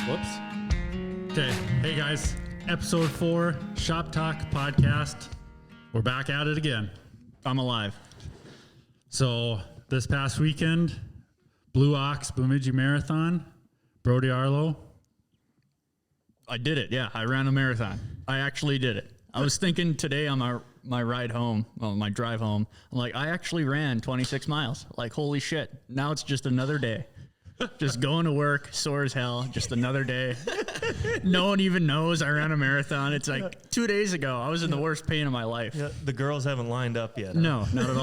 Whoops. Okay. Hey guys, episode 4, Shop Talk podcast. We're back at it again. I'm alive. So this past weekend, Blue Ox Bemidji Marathon, Brody Arlo. I did it. Yeah, I ran a marathon. I actually did it. I was thinking today on my ride home, my drive home, I'm like, I actually ran 26 miles. Like, holy shit. Now it's just another day. Just going to work, sore as hell, just another day. No one even knows I ran a marathon. It's like 2 days ago, I was in the worst pain of my life. Yeah, the girls haven't lined up yet. Huh? No, not at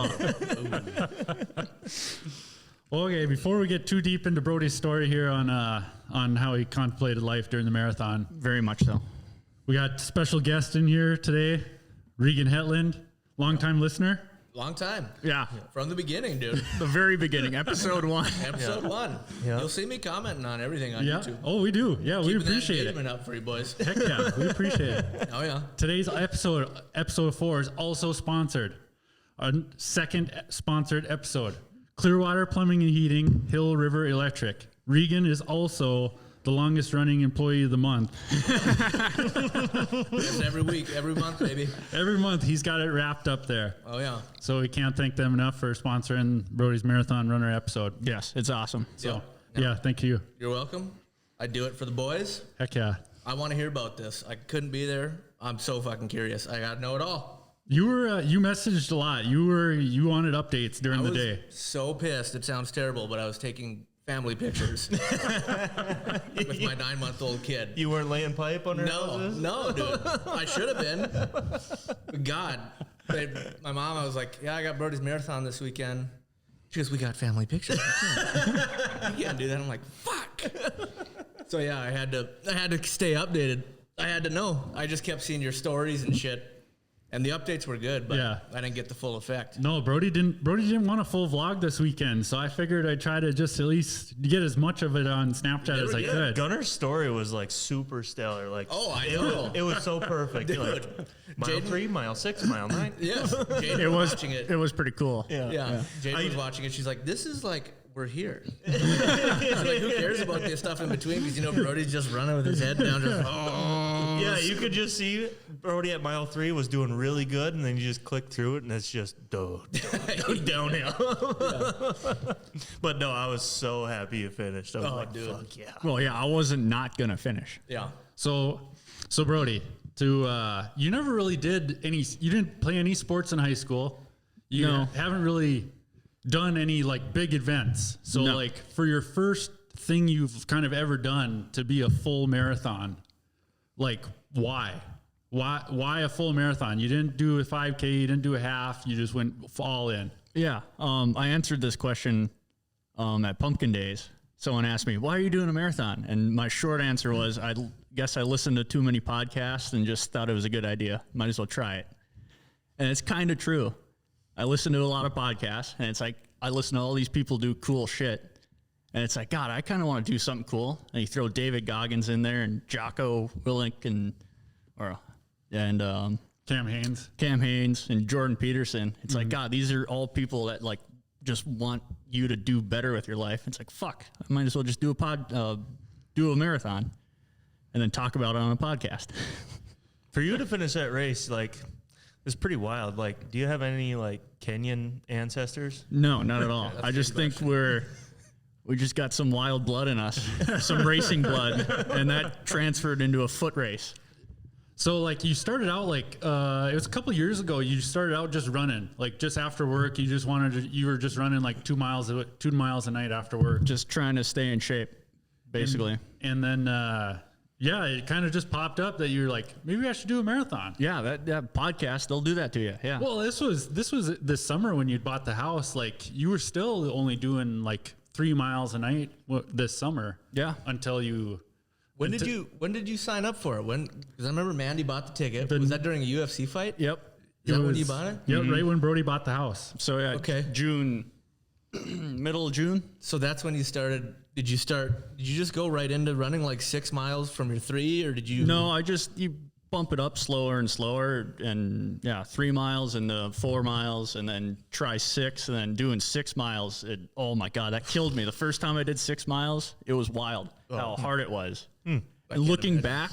all. Okay, before we get too deep into Brody's story here on how he contemplated life during the marathon, Very much so. we got special guest in here today, Regan Hetland, longtime listener. Long time. Yeah, From the beginning, dude. the very beginning, episode 1. Episode 1. Yeah. You'll see me commenting on everything on Yeah. YouTube. Oh, we do. Yeah, we Keeping that appreciate it. engagement up for you boys. Heck yeah, we appreciate it. Oh, yeah. Today's episode 4, is also sponsored. Our second sponsored episode. Clearwater Plumbing and Heating, Hill River Electric. Regan is also the longest running employee of the month. Just every week, every month, baby. Every month he's got it wrapped up there. Oh, yeah. So we can't thank them enough for sponsoring Brody's Marathon Runner episode. Yes, it's awesome. So Yeah. yeah, thank you. You're welcome. I do it for the boys. Heck yeah. I want to hear about this. I couldn't be there. I'm so fucking curious. I got to know it all. You were you messaged a lot. You wanted updates during I the was day. so pissed. It sounds terrible, but I was taking family pictures with my 9-month-old kid. You weren't laying pipe on her No, houses? no, dude. I should have been. God. My mom, I was like, yeah, I got Brody's Marathon this weekend. She goes, we got family pictures. You can't do that. I'm like, fuck. So yeah, I had to stay updated. I had to know. I just kept seeing your stories and shit. And the updates were good, but Yeah. I didn't get the full effect. No, Brody didn't want a full vlog this weekend, so I figured I'd try to just at least get as much of it on Snapchat as I could. Gunner's story was like super stellar. Like, Oh, I it know. Was, it was so perfect. Dude. Like, mile Jaden- 3, mile 6, mile 9. Yes. Jade It was was watching it. It was pretty cool. Yeah. Jade was watching it. She's like, this is like, we're here. She's like, who cares about this stuff in between? Because, Brody's just running with his head down. Just, Yeah, you could just see Brody at mile 3 was doing really good, and then you just click through it, and it's just downhill. But no, I was so happy you finished. I was like, dude. fuck yeah. Well, yeah, I wasn't not going to finish. yeah. So Brody, you never really you didn't play any sports in high school. You No. haven't really done any like big events. So No. like for your first thing you've kind of ever done to be a full marathon, like why a full marathon? You didn't do a 5K, you didn't do a half, you just went all in. Yeah, I answered this question at Pumpkin Days. Someone asked me, why are you doing a marathon? And my short answer was, I guess I listened to too many podcasts and just thought it was a good idea. Might as well try it. And it's kind of true. I listen to a lot of podcasts, and it's like, I listen to all these people do cool shit. And it's like, God, I kind of want to do something cool. And you throw David Goggins in there and Jocko Willink and Cam Haynes. Cam Haynes and Jordan Peterson. It's like, God, these are all people that like just want you to do better with your life. It's like, fuck, I might as well just do a marathon and then talk about it on a podcast. For you to finish that race, like, it's pretty wild. Like, do you have any, like, Kenyan ancestors? No, not at all. I just think we just got some wild blood in us, some racing blood, and that transferred into a foot race. So like you started out like it was a couple years ago. You started out just running, like just after work. You were just running like 2 miles a night after work, Just trying to stay in shape, basically. and then it kind of just popped up that you're like, maybe I should do a marathon. Yeah, that podcast, they'll do that to you. Yeah. Well, this was this summer when you bought the house. Like you were still only doing like 3 miles a night this summer. Yeah. Until you. When did you sign up for it? Because I remember Mandy bought the ticket. Was that during a UFC fight? Yep. Is that when you bought it? Yep, right when Brody bought the house. So yeah, Okay. middle of June. So that's when you started. Did you just go right into running like 6 miles from your 3, or did you? No, you bump it up slower and slower, and 3 miles and 4 miles, and then try 6, and then doing 6 miles. Oh my God, that killed me. The first time I did 6 miles, it was wild. how hard it was. And looking back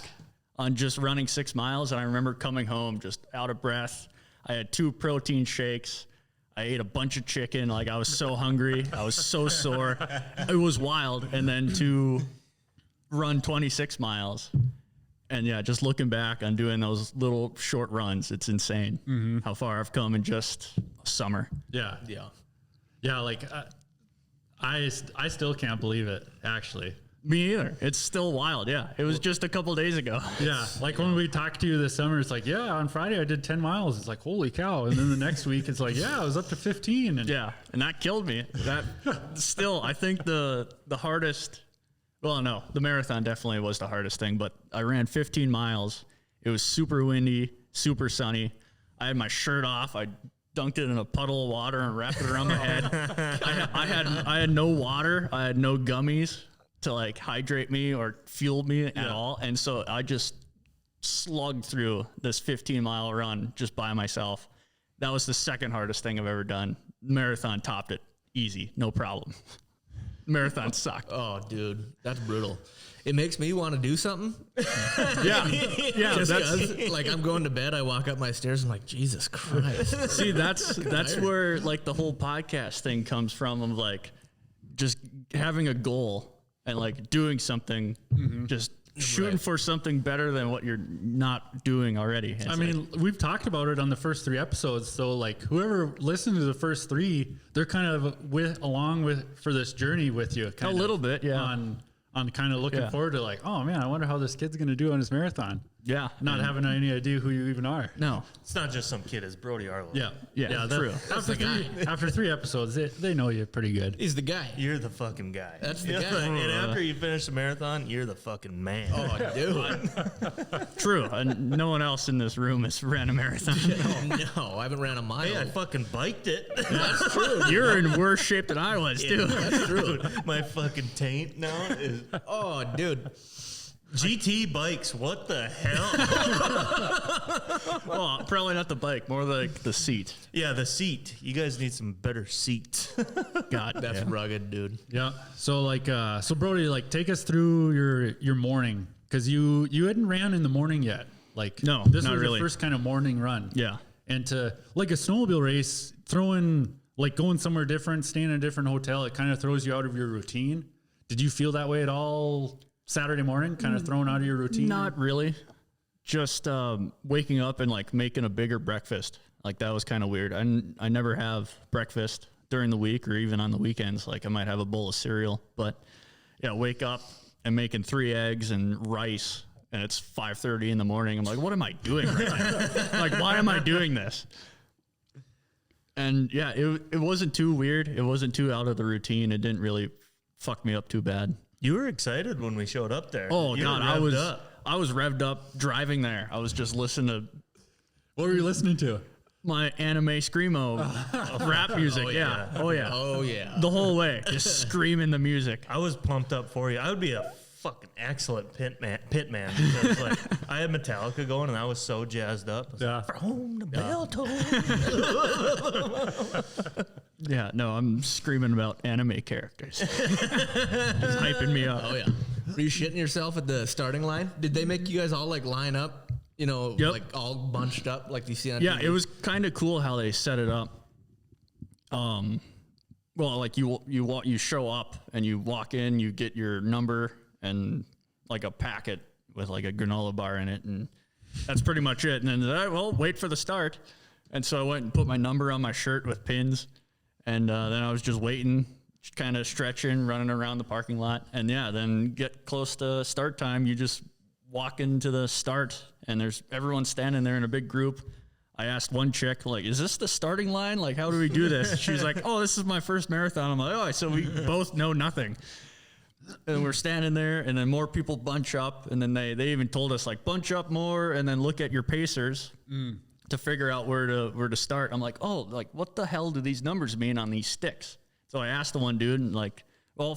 on just running 6 miles, and I remember coming home just out of breath. I had 2 protein shakes. I ate a bunch of chicken. Like, I was so hungry. I was so sore. It was wild. And then to run 26 miles. And yeah, just looking back on doing those little short runs, it's insane how far I've come in just a summer. Yeah. Yeah. Yeah. Like, I still can't believe it, actually. Me either. It's still wild. Yeah. It was just a couple days ago. Yeah. Like when we talked to you this summer, it's like, yeah, on Friday I did 10 miles. It's like, holy cow. And then the next week it's like, yeah, I was up to 15. And Yeah. And that killed me. That still, I think the hardest, well, no, the marathon definitely was the hardest thing, but I ran 15 miles. It was super windy, super sunny. I had my shirt off. I dunked it in a puddle of water and wrapped it around my head. I had no water. I had no gummies to like hydrate me or fuel me at all. And so I just slugged through this 15-mile run just by myself. That was the second hardest thing I've ever done. Marathon topped it easy, no problem. Marathon sucked. Oh, dude, that's brutal. It makes me want to do something. Yeah. Just 'cause, like, I'm going to bed, I walk up my stairs, I'm like, Jesus Christ. See, that's where like the whole podcast thing comes from, of like just having a goal and like doing something, just shooting for something better than what you're not doing already. It's I mean, we've talked about it on the first 3 episodes. So like whoever listened to the first 3, they're kind of along with for this journey with you. a little bit, yeah. On kind of looking forward to like, oh man, I wonder how this kid's going to do on his marathon. Yeah. Not having any idea who you even are. No. It's not just some kid, it's Brody Arlo. Yeah. Yeah, true. After 3 episodes, they know you pretty good. He's the guy. You're the fucking guy. That's the You know, guy. And after you finish the marathon, you're the fucking man. Oh, dude. True. And no one else in this room has ran a marathon. No, I haven't ran a mile. Hey, I fucking biked it. That's true. You're in worse shape than I was, too. That's true. My fucking taint now is Oh, dude. GT bikes. What the hell? Well, probably not the bike, more like the seat. Yeah, the seat. You guys need some better seats. God, That's rugged, dude. Yeah. So like, so Brody, like, take us through your morning, because you hadn't ran in the morning yet. Like, No, this not was really. your first kind of morning run. Yeah. And to like a snowmobile race, going somewhere different, staying in a different hotel, it kind of throws you out of your routine. Did you feel that way at all Saturday morning? Kind of thrown out of your routine? Not really. Just waking up and like making a bigger breakfast. Like that was kind of weird. I never have breakfast during the week or even on the weekends. Like I might have a bowl of cereal, but yeah, wake up and making 3 eggs and rice, and it's 5:30 in the morning. I'm like, what am I doing right now? Like, why am I doing this? And yeah, it wasn't too weird. It wasn't too out of the routine. It didn't really fuck me up too bad. You were excited when we showed up there. Oh You God, were revved up. I was revved up driving there. I was just listening to What were you listening to? my anime screamo rap music. Oh yeah. Oh, yeah. The whole way, just screaming the music. I was pumped up for you. I would be a fucking excellent pit man because like I had Metallica going and I was so jazzed up. I was Yeah. like, from the bell toll. Yeah, no, I'm screaming about anime characters. Just hyping me up. Oh, yeah. Were you shitting yourself at the starting line? Did they make you guys all like line up, you know, Yep. like all bunched up like you see on Yeah, TV? it was kind of cool how they set it up. Well, like you show up and you walk in, you get your number and like a packet with like a granola bar in it, and that's pretty much it. And then wait for the start. And so I went and put my number on my shirt with pins, and then I was just waiting, kind of stretching, running around the parking lot, and yeah, then get close to start time, you just walk into the start, and there's everyone standing there in a big group. I asked one chick, like, is this the starting line? Like, how do we do this? She's like, oh, this is my first marathon. I'm like, oh, so we both know nothing. And we're standing there, and then more people bunch up, and then they even told us, like, bunch up more, and then look at your pacers to figure out where to start. I'm like, oh, like, what the hell do these numbers mean on these sticks? So I asked the one dude, and like, well,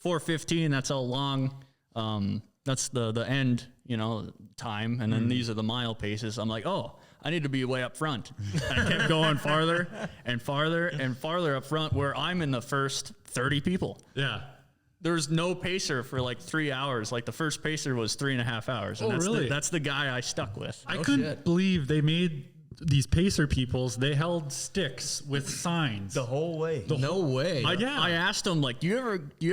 4:15, that's how long, that's the end, time, and then these are the mile paces. I'm like, oh, I need to be way up front. And I kept going farther and farther and farther up front, where I'm in the first 30 people. Yeah. There's no pacer for like 3 hours. Like the first pacer was 3.5 hours. And Oh, really? That's the guy I stuck with. I couldn't shit. believe they made these pacer peoples. They held sticks with signs. The whole way. No way. I asked him, like, you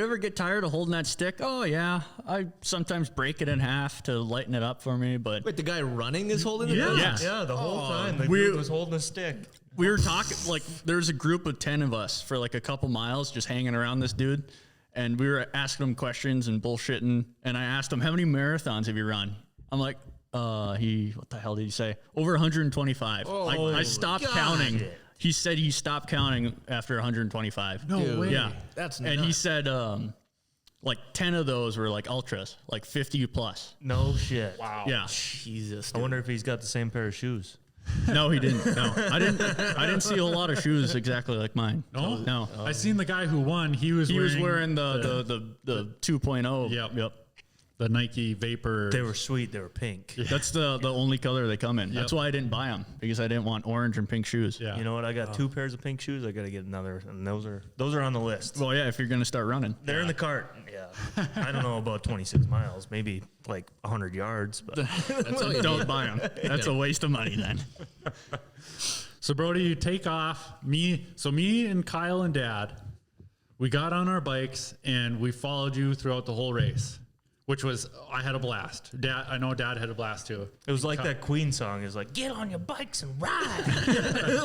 ever get tired of holding that stick? Oh yeah, I sometimes break it in half to lighten it up for me. But Wait, the guy running is holding it? Yeah. down? Yes. Yeah, the whole time the we- dude was holding a stick. we were talking, like, there's a group of 10 of us for like a couple miles just hanging around this dude, and we were asking him questions and bullshitting. And I asked him, how many marathons have you run? I'm like, what the hell did he say? Over 125. I stopped counting. Shit. He said he stopped counting after 125. No Dude. way. Yeah. That's And he nuts. said, like 10 of those were like ultras, like 50 plus. No shit. Wow. Yeah. Jesus. I wonder if he's got the same pair of shoes. No, he didn't. No, I didn't see a whole lot of shoes exactly like mine. No? No. I seen the guy who won. He was Wearing the 2.0. Yep. the Nike Vapor. They were sweet. They were pink. That's the only color they come in. That's why I didn't buy them, because I didn't want orange and pink shoes. Yeah. You know what? I got 2 pairs of pink shoes. I got to get another, and those are on the list. Well, yeah, if you're gonna start running. They're in the cart. Yeah. I don't know about 26 miles, maybe like 100 yards, but That's all you Don't need. buy them. That's a waste of money then. So Brody, you take off. Me and Kyle and Dad, we got on our bikes and we followed you throughout the whole race, which was, I had a blast. I know Dad had a blast too. it was like that Queen song. Is like, get on your bikes and ride.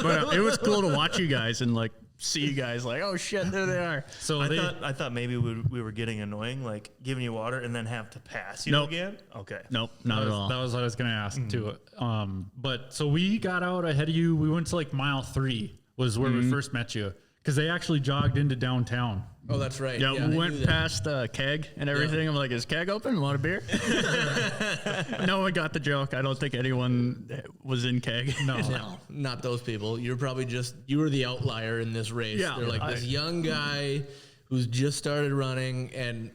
But it was cool to watch you guys and like see you guys like, oh shit, there they are. So I thought maybe we were getting annoying, like giving you water and then have to pass you Nope. again. Okay. Nope, not at all. that was what I was going to ask too. But so we got out ahead of you. We went to like mile 3 was where we first met you, because they actually jogged into downtown. Oh, that's right. Yeah, I we knew went that. past Keg and everything. I'm like, is Keg open? Want a beer? No one got the joke. I don't think anyone was in Keg. No, not those people. You're probably you were the outlier in this race. Yeah, They're like this young guy who's just started running and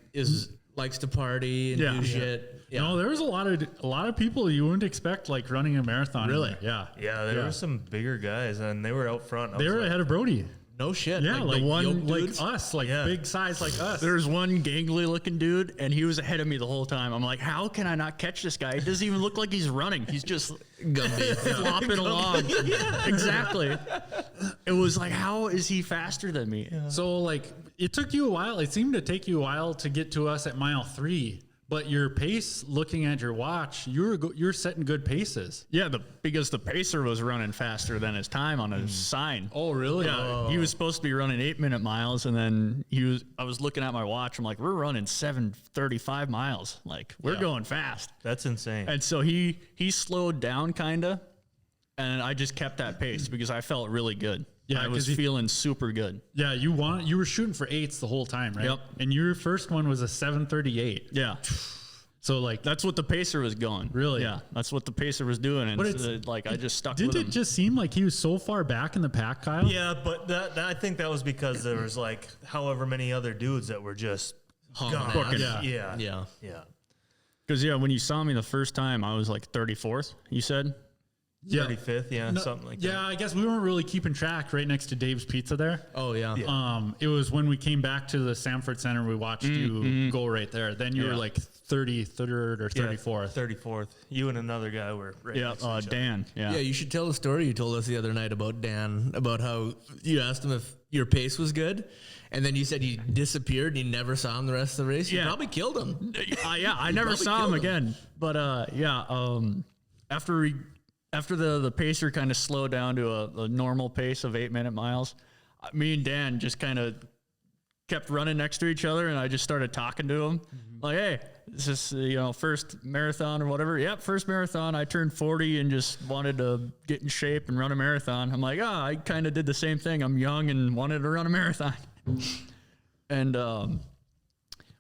likes to party and Yeah. do shit. Yeah. No, there was a lot of people you wouldn't expect like running a marathon. Really? Yeah. Yeah, there were some bigger guys, and they were out front. I They was were like, ahead of Brody. No shit. Yeah, like the one yoke like dudes? us, like Yeah. big size like us. There's one gangly looking dude, and he was ahead of me the whole time. I'm like, how can I not catch this guy? He doesn't even look like he's running. He's just Gumby. flopping along. Exactly. It was like, how is he faster than me? So like it took you a while. It seemed to take you a while to get to us at mile 3. But your pace, looking at your watch, you're setting good paces. Yeah, because the pacer was running faster than his time on his sign. Oh, really? Yeah, he was supposed to be running 8-minute miles, and then I was looking at my watch. I'm like, we're running 7:35 miles. Like, we're going fast. That's insane. And so he slowed down kinda, and I just kept that pace because I felt really good. Yeah, I was 'cause feeling super good. Yeah, you were shooting for 8s the whole time, right? Yep. And your first one was a 7:38. Yeah, So like, that's what the pacer was going. Really? Yeah, that's what the pacer was doing. And But I just stuck didn't with it him. just seem like he was so far back in the pack, Kyle? yeah, but that I think that was because there was like however many other dudes that were just gone. Booking. Yeah. Yeah. Yeah. Because when you saw me the first time, I was like 34th. You said. Yeah. 35th, yeah, No, something like yeah, that. I guess we weren't really keeping track right next to Dave's Pizza there. Oh, yeah. It was when we came back to the Sanford Center, we watched you go right there. Then you were like 33rd or 34th. 34th. You and another guy were right Yeah, next to each other. Dan. Yeah. Yeah, you should tell the story you told us the other night about Dan, about how you asked him if your pace was good, and then you said he disappeared and you never saw him the rest of the race. You Yeah. probably killed him. Yeah, I never probably saw him killed him. again. But after the pacer kind of slowed down to a normal pace of 8-minute miles, me and Dan just kind of kept running next to each other, and I just started talking to him like, hey, is this first marathon or whatever? Yep, first marathon. I turned 40 and just wanted to get in shape and run a marathon. I'm like, I kind of did the same thing. I'm young and wanted to run a marathon. And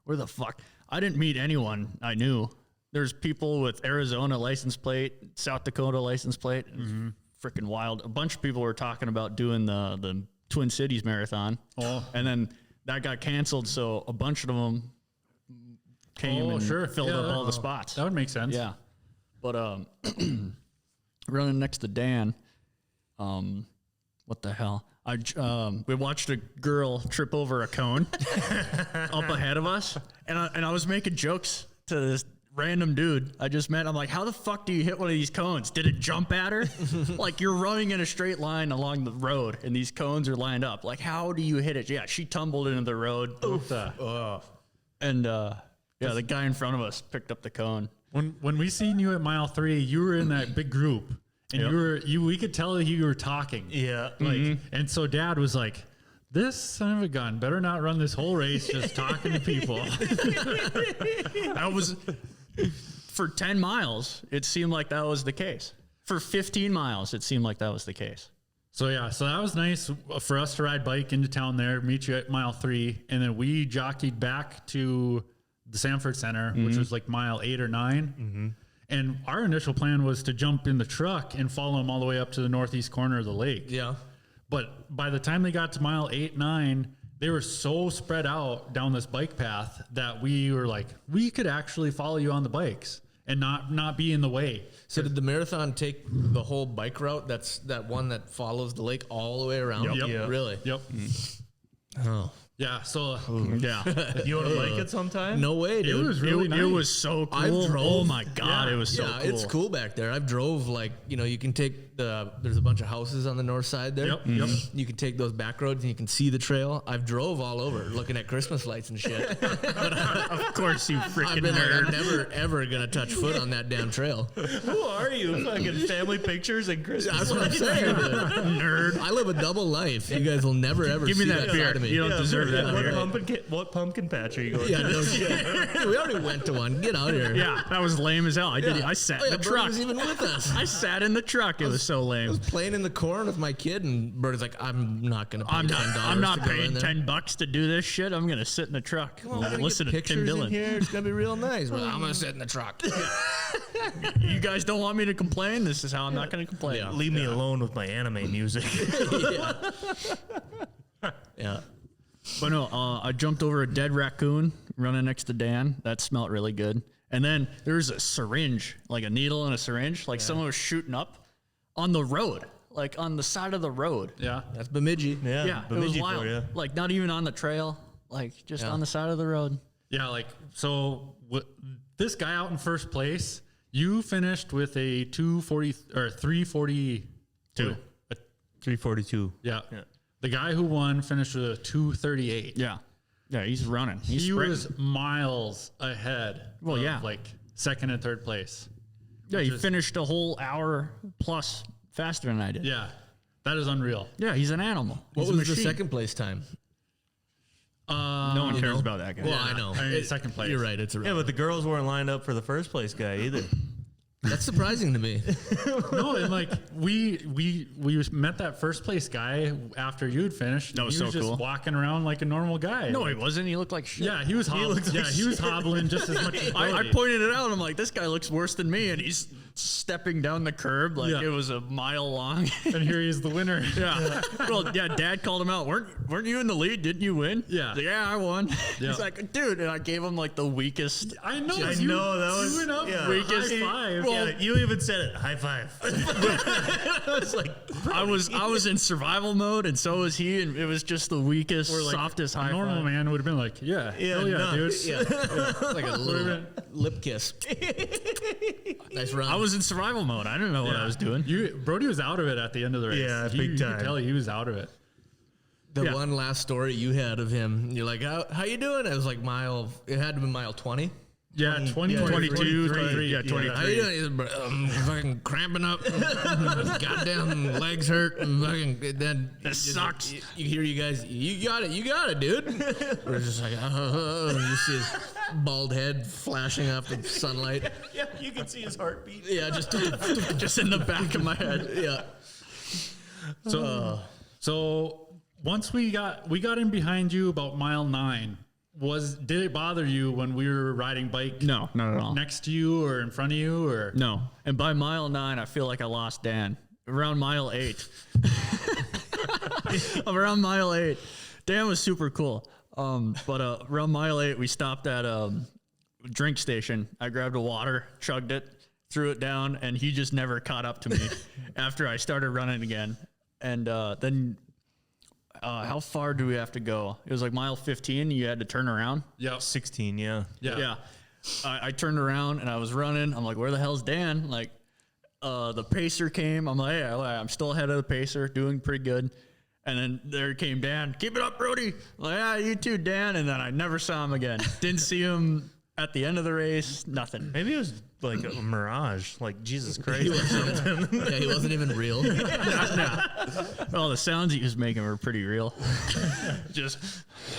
where the fuck? I didn't meet anyone I knew. There's people with Arizona license plate, South Dakota license plate. Freaking wild. A bunch of people were talking about doing the Twin Cities Marathon. Oh. And then that got canceled, so a bunch of them came and filled Yeah, up all the spots. That would make sense. Yeah. But running next to Dan, what the hell? We watched a girl trip over a cone up ahead of us, and I was making jokes to this random dude I just met. I'm like, how the fuck do you hit one of these cones? Did it jump at her? Like, you're running in a straight line along the road, and these cones are lined up. Like, how do you hit it? Yeah, she tumbled into the road. And the guy in front of us picked up the cone. When we seen you at mile 3, you were in that big group, and we could tell you were talking. Yeah. Like, and so Dad was like, "This son of a gun better not run this whole race just talking to people." I was for 10 miles. It seemed like that was the case. For 15 miles, it seemed like that was the case. So that was nice for us to ride bike into town there, meet you at mile 3, and then we jockeyed back to the Sanford Center, which was like mile 8 or 9. And our initial plan was to jump in the truck and follow them all the way up to the northeast corner of the lake. Yeah. But by the time they got to mile 8, 9, they were so spread out down this bike path that we were like, we could actually follow you on the bikes and not be in the way. So did the marathon take the whole bike route? That's that one that follows the lake all the way around? Yep. Yeah. Really? Yep. Oh. Yeah. So Yeah. You want to bike it sometime? No way, it dude. was really nice. It was so cool. I've drove- Oh my God, it was so Yeah, cool. it's cool back there. I've drove you can take there's a bunch of houses on the north side there. Yep, yep. You can take those back roads and you can see the trail. I've drove all over looking at Christmas lights and shit. Of course, you I've freaking been like, nerd. I'm never ever gonna touch foot on that damn trail. Who are you? Fucking family pictures and Christmas. That's what I'm saying, dude. Nerd. I live a double life. You guys will never ever Give me see that beer. side of me. You don't deserve that beer. What pumpkin patch are you going Yeah, to? no shit. Dude, we already went to one. Get out here. Yeah, that was lame as hell. I did. Yeah. I sat Oh, in yeah, the Bertie truck. was even with us. I sat in the truck. It was so I lame. was playing in the corn with my kid, and Bertie's like, "I'm not gonna pay I'm $10 not to go in paying there." $10 to do this shit. I'm gonna sit in the truck. Well, we're gonna Listen get to Tim pictures in Dillon. here. It's gonna be real nice. Well, I'm gonna sit in the truck. You guys don't want me to complain. This is how I'm not gonna complain. Yeah. Leave me alone with my anime music. Yeah. But no, I jumped over a dead raccoon running next to Dan. That smelled really good. And then there's a syringe, like a needle and a syringe, like someone was shooting up on the road, like on the side of the road. yeah. That's Bemidji. Yeah, it was Bemidji wild. for ya. Like not even on the trail, like just Yeah. on the side of the road. Yeah, like, so this guy out in first place, you finished with a 240 or 342. 342. Yeah. The guy who won finished with a 238. Yeah, yeah, he's running. He's He sprinting. was miles ahead. Well, of, yeah. like second and third place. Yeah, he finished a whole hour plus faster than I did. Yeah. That is unreal. Yeah, he's an animal. What He's a was the machine. second place time? No one cares about that guy. Well, I know. I mean, second place. You're right. It's Yeah, irrelevant. but the girls weren't lined up for the first place guy either. That's surprising to me. No, and like we met that first place guy after you'd finished. That was he was so just cool. walking around like a normal guy. No, he wasn't. He looked like shit. Yeah, he was hobbling. He was hobbling just as much as I Brody. pointed it out. I'm like, this guy looks worse than me, and he's stepping down the curb like Yeah. it was a mile long. And here he is, the winner. Yeah. Well, yeah, Dad called him out. Weren't you in the lead? Didn't you win? Yeah. He's like, yeah, I won. Yeah. He's like, dude, and I gave him like the weakest. I know. I you, know, that was- you went up. yeah. Weakest High five. Well, Yeah, you even said it. High five. It's like, I was in survival mode, and so was he, and it was just the weakest, Or like softest a high normal five. man would have been like, yeah, Yeah, hell yeah, no, dude. Yeah. It's like a little lip kiss. Nice run. I was in survival mode. I didn't know what I was doing. Brody was out of it at the end of the race. Yeah, You big could time. tell he was out of it. the yeah. one last story you had of him. You're like, how you doing? It was like it had to be mile 20. Yeah, 20, 22, 23. Yeah, 23. How you doing? He's like, I'm fucking cramping up. Goddamn legs hurt. And fucking then This sucks. You hear you guys. You got it, dude. We're just like, and you see his bald head flashing off the sunlight. yeah, you can see his heartbeat. Yeah, just Just in the back of my head. yeah. So once we got in behind you about mile 9, did it bother you when we were riding bike No, not at all. next to you or in front of you or No. And by mile 9, I feel like I lost Dan. Around mile 8. Around mile 8. Dan was super cool. But around mile 8, we stopped at a drink station. I grabbed a water, chugged it, threw it down, and he just never caught up to me after I started running again. And then how far do we have to go? It was like mile 15. You had to turn around. Yep. 16, yeah. Yeah. I turned around and I was running. I'm like, where the hell's Dan? Like, the pacer came. I'm like, yeah, I'm still ahead of the pacer, doing pretty good. And then there came Dan. Keep it up, Brody. I'm like, yeah, you too, Dan. And then I never saw him again. Didn't see him at the end of the race. Nothing. Maybe it was like a mirage. Like, Jesus Christ. He wasn't even real. Well, the sounds he was making were pretty real. Just,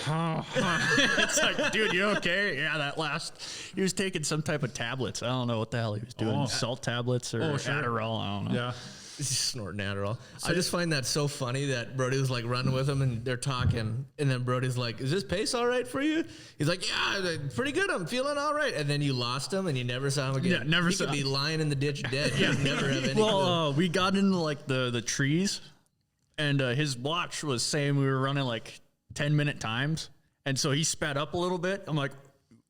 it's like, dude, you okay? Yeah, that last, he was taking some type of tablets. I don't know what the hell he was doing. Oh. Salt tablets or Adderall. I don't know. Yeah. He's snorting Adderall. I just find that so funny that Brody was like running with him and they're talking. And then Brody's like, is this pace all right for you? He's like, yeah, pretty good. I'm feeling all right. And then you lost him and you never saw him again. Yeah, never he saw could be him. lying in the ditch dead. Yeah. Never have any clue. Well, we got into like the trees and his watch was saying we were running like 10-minute times. And so he sped up a little bit. I'm like,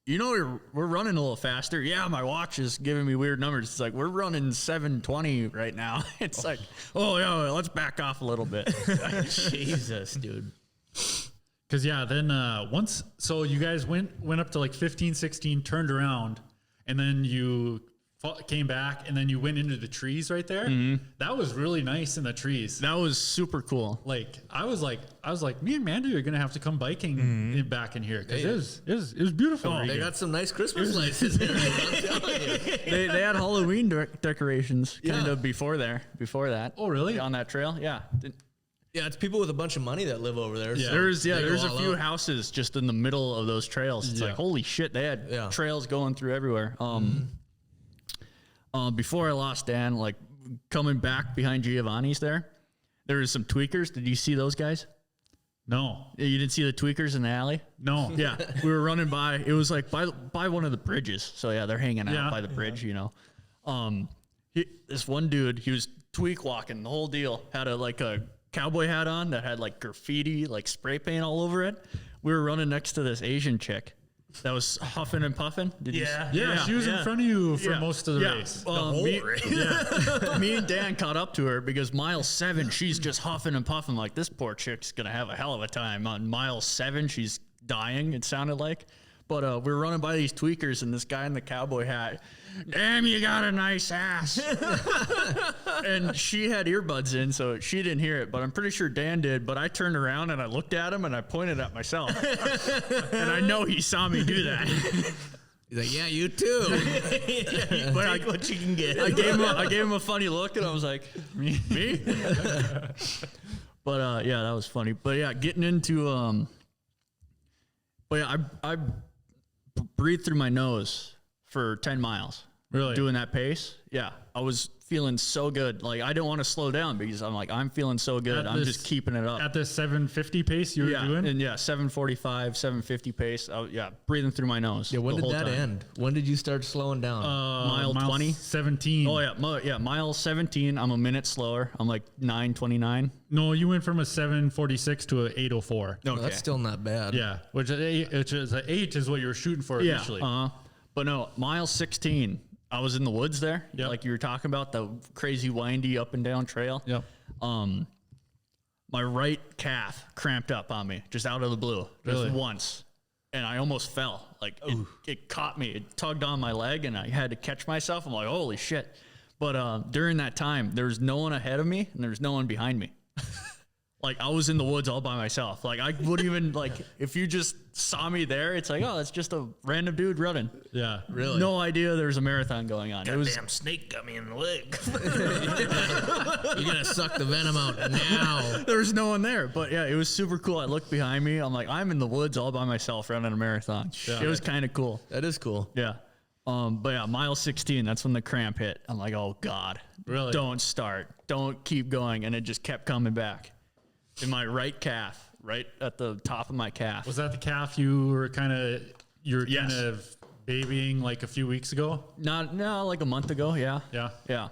you know, we're running a little faster. Yeah, my watch is giving me weird numbers. It's like, we're running 720 right now. It's like, oh, yeah, let's back off a little bit. Jesus, dude. Because, yeah, then once, so you guys went up to like 15, 16, turned around, and then you came back, and then you went into the trees right there. Mm-hmm. That was really nice in the trees. That was super cool. Like, I was like, me and Mandy are going to have to come biking back in here because it was beautiful. Oh, they got some nice Christmas lights in there. I'm telling you. They had Halloween decorations kind of before that. Oh, really? On that trail, yeah. Yeah, it's people with a bunch of money that live over there. Yeah. So There's they go a all few out. houses just in the middle of those trails. It's like, holy shit, they had trails going through everywhere. Before I lost Dan, like coming back behind Giovanni's there was some tweakers. Did you see those guys? No. You didn't see the tweakers in the alley? No. Yeah, we were running by. It was like by one of the bridges. So yeah, they're hanging out by the bridge, you know. This one dude, he was tweak walking the whole deal. Had a cowboy hat on that had like graffiti, like spray paint all over it. We were running next to this Asian chick that was huffing and puffing. Did you? Yeah, she was in front of you for most of the race. Me and Dan caught up to her because mile 7, she's just huffing and puffing like this poor chick's gonna have a hell of a time. On mile 7, she's dying, it sounded like. But we were running by these tweakers and this guy in the cowboy hat, damn, you got a nice ass. And she had earbuds in, so she didn't hear it, but I'm pretty sure Dan did. But I turned around and I looked at him and I pointed at myself. And I know he saw me do that. He's like, yeah, you too. But What you can get. I gave him a funny look and I was like, me? But yeah, that was funny. But yeah, getting into but yeah, I breathed through my nose for 10 miles. Really? Doing that pace. Yeah. I was feeling so good. Like, I didn't want to slow down because I'm feeling so good. I'm just keeping it up. At this 750 pace you were doing? And 745, 750 pace. Breathing through my nose. Yeah, when the did whole that time. end? When did you start slowing down? Mile 20? 17. Oh, yeah. Mile 17, I'm a minute slower. I'm like 9:29. No, you went from a 746 to an 804. No, that's still not bad. Yeah, which is an 8 is what you were shooting for initially. But no, mile 16, I was in the woods there. Yep. Like you were talking about, the crazy windy up and down trail. Yep. My right calf cramped up on me just out of the blue, just Really? once. And I almost fell. Like it caught me. It tugged on my leg and I had to catch myself. I'm like, holy shit. But during that time, there was no one ahead of me and there was no one behind me. Like, I was in the woods all by myself. Like, I wouldn't even, like, if you just saw me there, it's like, oh, that's just a random dude running. Yeah. Really? No idea there's a marathon going on. It was Damn snake got me in the leg. You're going to suck the venom out now. there was no one there. But yeah, it was super cool. I looked behind me. I'm like, I'm in the woods all by myself running a marathon. Yeah. It was kind of cool. That is cool. Yeah. But yeah, mile 16, that's when the cramp hit. I'm like, oh God. Really? Don't start. Don't keep going. And it just kept coming back. In my right calf, right at the top of my calf. Was that the calf you were kind of Yes. babying like a few weeks ago? No, like a month ago. Yeah. Yeah. Yeah.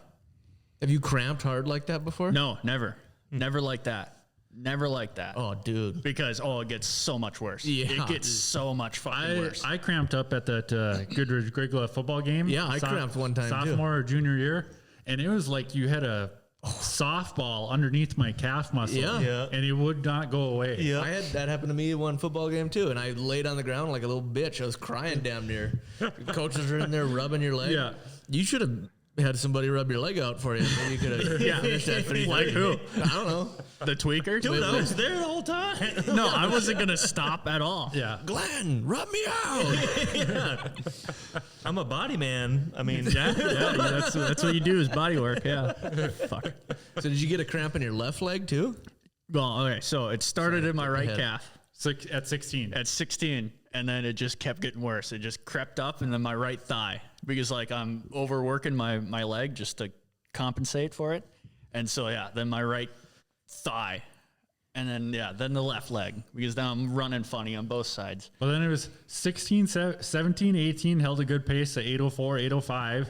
Have you cramped hard like that before? No, never. Never like that. Never like that. Oh, dude. Because, it gets so much worse. Yeah. It gets so much fucking worse. I cramped up at that Goodridge Grigla football game. Yeah, I cramped one time, too. sophomore or junior year, and it was like you had a softball underneath my calf muscle. Yeah. And it would not go away. Yeah. I had that happen to me in one football game too, and I laid on the ground like a little bitch. I was crying damn near. Coaches are in there rubbing your leg. Yeah. You should have had somebody rub your leg out for you. Maybe you could have finished that 3:30. Like who? I don't know. The tweaker? Dude, I was there the whole time. No, I wasn't gonna stop at all. Yeah. Glenn, rub me out. I'm a body man. I mean, Yeah, that's what you do is body work. Yeah. Fuck. So did you get a cramp in your left leg too? Well, okay. So it started in my right ahead. calf At 16. at 16, and then it just kept getting worse. It just crept up, and then my right thigh, because like I'm overworking my leg just to compensate for it, and so yeah, then my right thigh, and then the left leg, because now I'm running funny on both sides. Well, then it was 16, 17, 18, held a good pace at 8:04, 8:05.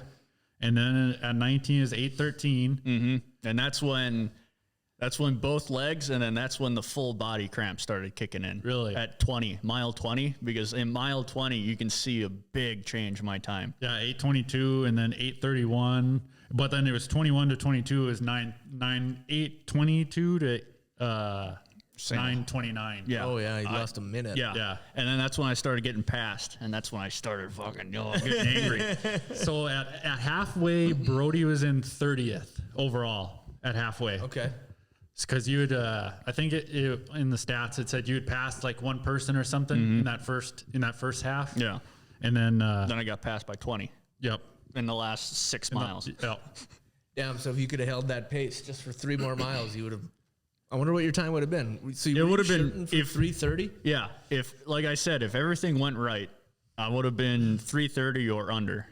And then at 19 is 8:13. And that's when both legs, and then that's when the full body cramp started kicking in. Really? At mile 20, because in mile 20, you can see a big change in my time. Yeah, 8:22 and then 8:31. But then it was 21 to 22 is 8:22 to 9:29. Yeah. Oh yeah, he lost a minute. Yeah. Yeah. And then that's when I started getting passed, and that's when I started fucking getting angry. So at halfway, Brody was in 30th overall at halfway. Okay. Because you would, I think in the stats it said you had passed like one person or something in that first half. Yeah. And then, Then I got passed by 20 yep. in the last 6 miles. Yep. Damn. So if you could have held that pace just for 3 more miles, you would have. I wonder what your time would have been. So It would have been if 3:30. Yeah. If, like I said, if everything went right, I would have been 3:30 or under.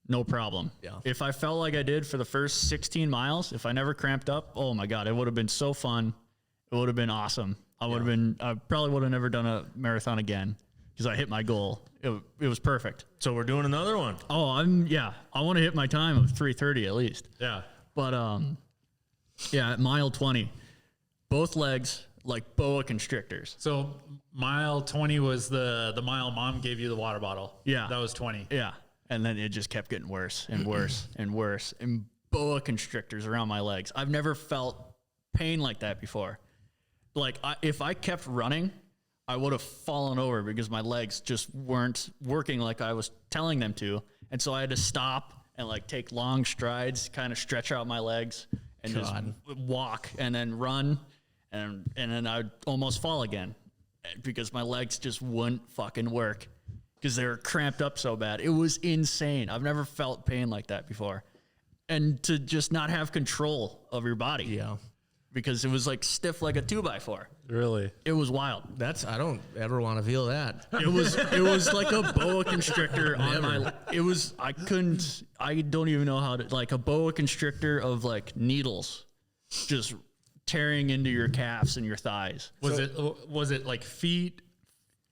No problem. Yeah. If I felt like I did for the first 16 miles, if I never cramped up, oh my God, it would have been so fun. It would have been awesome. I probably would have never done a marathon again because I hit my goal. It was perfect. so we're doing another one. Oh, I want to hit my time of 3:30 at least. Yeah. But at mile 20, both legs like boa constrictors. So mile 20 was the mile mom gave you the water bottle. Yeah. That was 20. Yeah. And then it just kept getting worse and worse and worse. And boa constrictors around my legs. I've never felt pain like that before. Like if I kept running, I would have fallen over because my legs just weren't working like I was telling them to. And so I had to stop and like take long strides, kind of stretch out my legs and just walk and then run. And then I'd almost fall again because my legs just wouldn't fucking work because they were cramped up so bad. It was insane. I've never felt pain like that before. And to just not have control of your body. Yeah. Because it was like stiff like a 2x4. Really? It was wild. I don't ever want to feel that. It was like a boa constrictor on my. I don't even know how to, like a boa constrictor of like needles just tearing into your calves and your thighs. Was it like feet?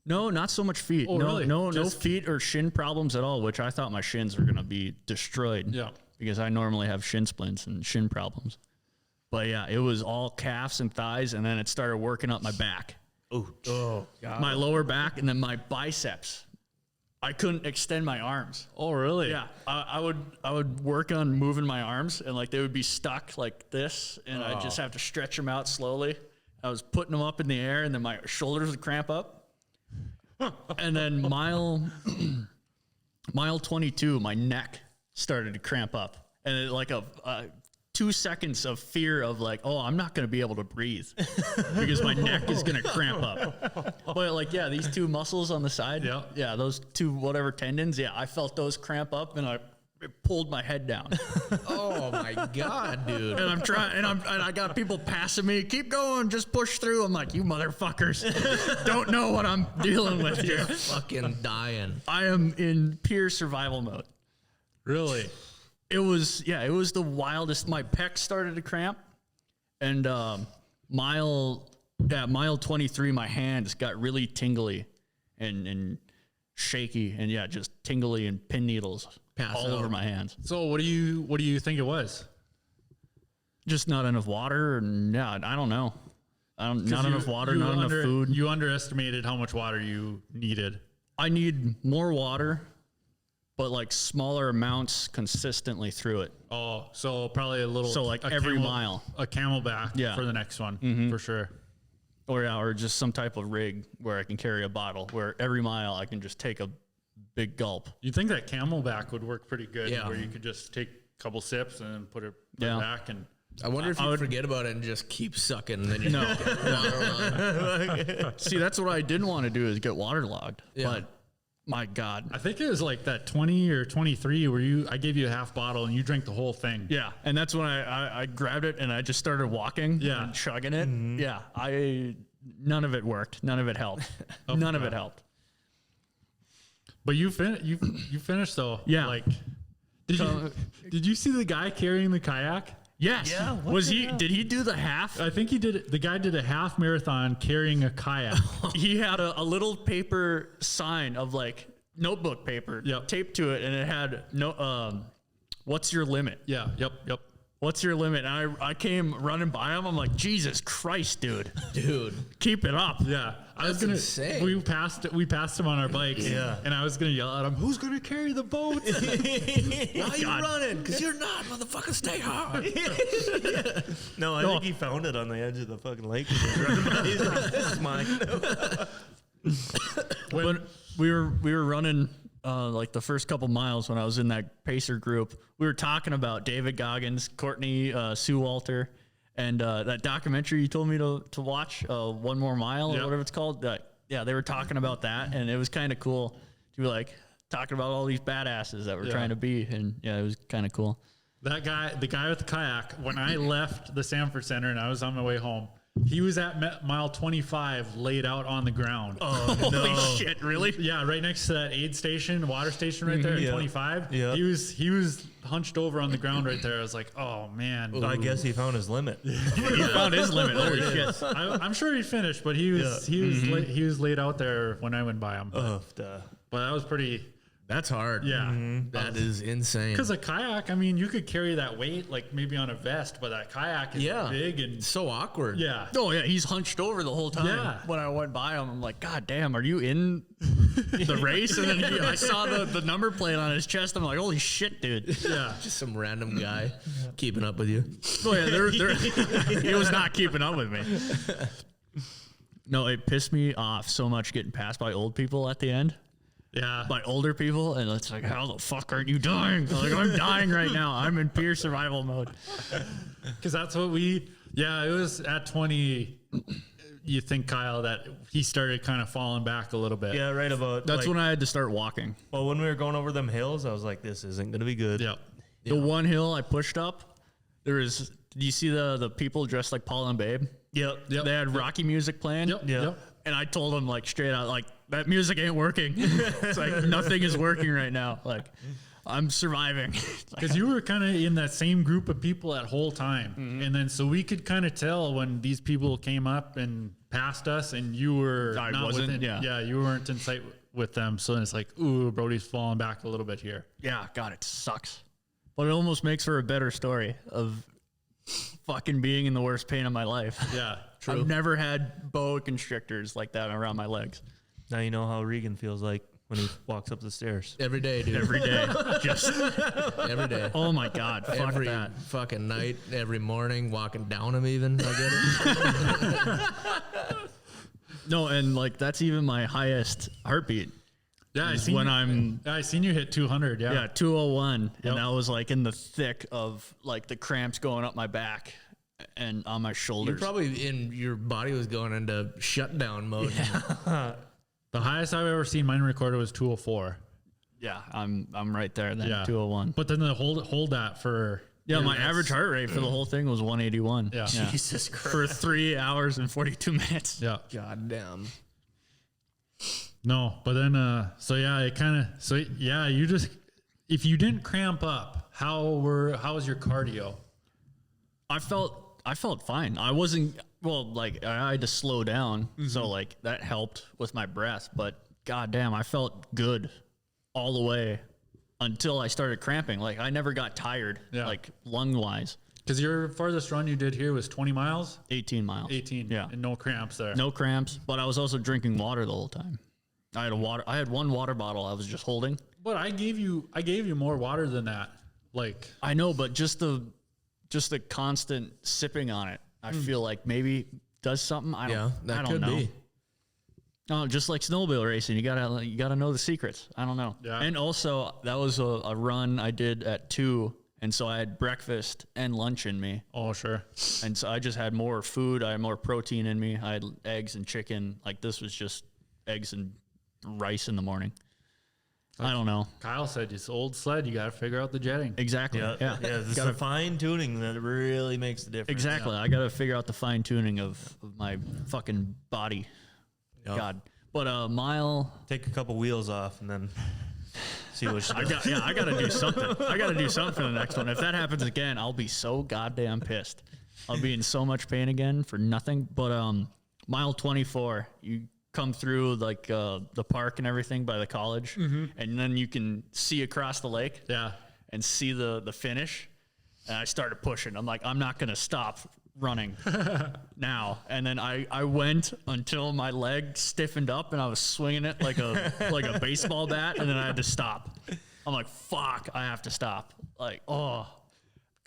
No, not so much feet. Oh, no, really? no Just- feet or shin problems at all, which I thought my shins were going to be destroyed. Yeah. Because I normally have shin splints and shin problems. But yeah, it was all calves and thighs, and then it started working up my back. Oh, My lower back, and then my biceps. I couldn't extend my arms. Oh, really? Yeah, I would work on moving my arms, and like they would be stuck like this, and I just have to stretch them out slowly. I was putting them up in the air, and then my shoulders would cramp up. And then mile 22, my neck started to cramp up, and it, like a 2 seconds of fear of like, oh, I'm not going to be able to breathe because my neck is going to cramp up. But like, yeah, these two muscles on the side, yeah, those two whatever tendons, yeah, I felt those cramp up, and it pulled my head down. Oh my God, dude. And I'm trying, and I got people passing me. Keep going, just push through. I'm like, you motherfuckers don't know what I'm dealing with here. Fucking dying. I am in pure survival mode. Really? It was the wildest. My pecs started to cramp, and mile 23, my hands got really tingly and shaky, and yeah, just tingly and pin needles all over my hands. So what do you think it was? Just not enough water, and yeah, I don't know. Not enough water, not enough food. You underestimated how much water you needed. I need more water, but like smaller amounts consistently through it. Oh, so probably a little. So like a every mile. a Camelback Yeah. for the next one for sure. Or just some type of rig where I can carry a bottle, where every mile I can just take a big gulp. You think that Camelback would work pretty good, Yeah. where you could just take a couple sips and then put it Yeah. back and. I wonder if you forget about it and just keep sucking, and then you No. waterlogged. See, that's what I didn't want to do is get waterlogged. Yeah. But my God. I think it was like that 20 or 23 where I gave you a half bottle and you drank the whole thing. Yeah. And that's when I grabbed it and I just started walking Yeah. and chugging it. Yeah. None of it worked. None of it helped. None of it helped. But you finished though. Yeah. Like, did you see the guy carrying the kayak? Yes. Yeah, what Did he do the half? I think he did. The guy did a half marathon carrying a kayak. He had a little paper sign of like notebook paper Yep. taped to it, and it had what's your limit? Yeah. Yep. What's your limit? And I came running by him. I'm like, Jesus Christ, dude, keep it up. Yeah. I was That's gonna. insane. We passed him on our bikes. Yeah. And I was gonna yell at him, "Who's gonna carry the boat?" Why are you running? Because you're not, motherfucker. Stay hard. No, I think he found it on the edge of the fucking lake. He's like, this is mine. When we were running like the first couple miles when I was in that pacer group, we were talking about David Goggins, Courtney Sue Walter, and that documentary you told me to watch, One More Mile or Yep. whatever it's called. Yeah, they were talking about that, and it was kind of cool to be like talking about all these badasses that we're Yeah. trying to be, and yeah, it was kind of cool. That guy, the guy with the kayak, when I left the Sanford Center and I was on my way home, he was at mile 25 laid out on the ground. Oh, Holy shit, really? Yeah, right next to that aid station, water station right there at Yeah. 25. Yeah. He was hunched over on the ground right there. I was like, oh man. I guess he found his limit. He found his limit. Holy shit. I'm sure he finished, but he was laid out there when I went by him. But that was pretty. That's hard. Yeah. That is insane. Because a kayak, I mean, you could carry that weight like maybe on a vest, but that kayak is big and It's so awkward. yeah. Oh yeah, he's hunched over the whole time. Yeah. When I went by him, I'm like, God damn, are you in the race? And then I saw the number plate on his chest. I'm like, holy shit, dude. Yeah. Just some random guy keeping up with you. Oh yeah, he was not keeping up with me. No, it pissed me off so much getting passed by old people at the end. Yeah. By older people, and it's like, how the fuck aren't you dying? I'm like, I'm dying right now. I'm in pure survival mode. Because that's what it was at 20. You think, Kyle, that he started kind of falling back a little bit. Yeah, right about. That's when I had to start walking. Well, when we were going over them hills, I was like, this isn't gonna be good. Yep. The one hill I pushed up, did you see the people dressed like Paul and Babe? Yep. They had Rocky music playing. Yep. And I told them like straight out, like, that music ain't working. It's like nothing is working right now. Like, I'm surviving. Because you were kind of in that same group of people that whole time. And then so we could kind of tell when these people came up and passed us and you were I not wasn't, within, yeah. you weren't in sight with them. So then it's like, ooh, Brody's falling back a little bit here. Yeah, God, it sucks. But it almost makes for a better story of fucking being in the worst pain of my life. Yeah. I've never had boa constrictors like that around my legs. Now you know how Regan feels like when he walks up the stairs. Every day, dude. Every day. Just, Every day. oh my God, fuck Every that. fucking night, every morning, walking down them even. I get it. No, and like that's even my highest heartbeat. Yeah. I seen you hit 200. Yeah, 201. Yep. And I was like in the thick of like the cramps going up my back and on my You're shoulders. probably your body was going into shutdown mode. The highest I've ever seen mine recorded was 204. Yeah, I'm right there then, Yeah. 201. But then the hold that for. Yeah, my average heart rate for the whole thing was 181. Yeah. Jesus Christ. For 3 hours and 42 minutes. Yeah. God damn. No, but then, you just, if you didn't cramp up, how was your cardio? I felt fine. I wasn't, like I had to slow down. So like that helped with my breath, but goddamn, I felt good all the way until I started cramping. Like I never got tired, like lung wise. Because your farthest run you did here was 20 miles? 18 miles. 18. Yeah. And no cramps there. No cramps, but I was also drinking water the whole time. I had one water bottle I was just holding. But I gave you more water than that. Like, I know, but just the constant sipping on it, I feel like maybe does something. I don't know. Oh, just like snowmobile racing, you gotta know the secrets. I don't know. Yeah. And also, that was a run I did at 2, and so I had breakfast and lunch in me, oh sure. and so I just had more food. I had more protein in me. I had eggs and chicken. Like this was just eggs and rice in the morning. I don't know. Kyle said it's old sled. You got to figure out the jetting. Exactly. Yeah. It's the fine tuning that really makes the difference. Exactly. I got to figure out the fine tuning of my fucking body. Yep. God. But a mile. Take a couple wheels off and then see what she does. I got to do something. I got to do something for the next one. If that happens again, I'll be so goddamn pissed. I'll be in so much pain again for nothing. But mile 24, you come through like the park and everything by the college, and then you can see across the lake. Yeah. And see the finish. And I started pushing. I'm like, I'm not going to stop running now. And then I went until my leg stiffened up and I was swinging it like a baseball bat. And then I had to stop. I'm like, fuck, I have to stop. Like, oh.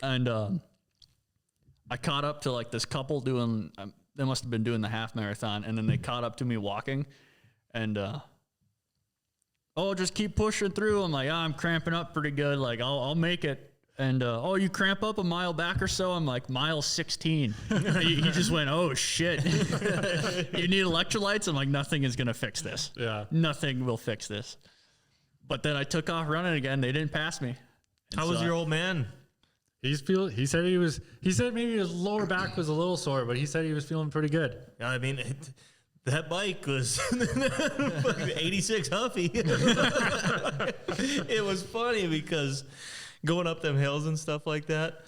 And I caught up to like this couple doing, they must have been doing the half marathon. And then they caught up to me walking and, oh, just keep pushing through. I'm like, oh, I'm cramping up pretty good. Like, I'll make it. And, oh, you cramp up a mile back or so? I'm like, mile 16. he just went, oh, shit. You need electrolytes? I'm like, nothing is going to fix this. Yeah. Nothing will fix this. But then I took off running again. They didn't pass me. And How was your old man? He said maybe his lower back was a little sore, but he said he was feeling pretty good. I mean, that bike was 86 Huffy. It was funny because going up them hills and stuff like that,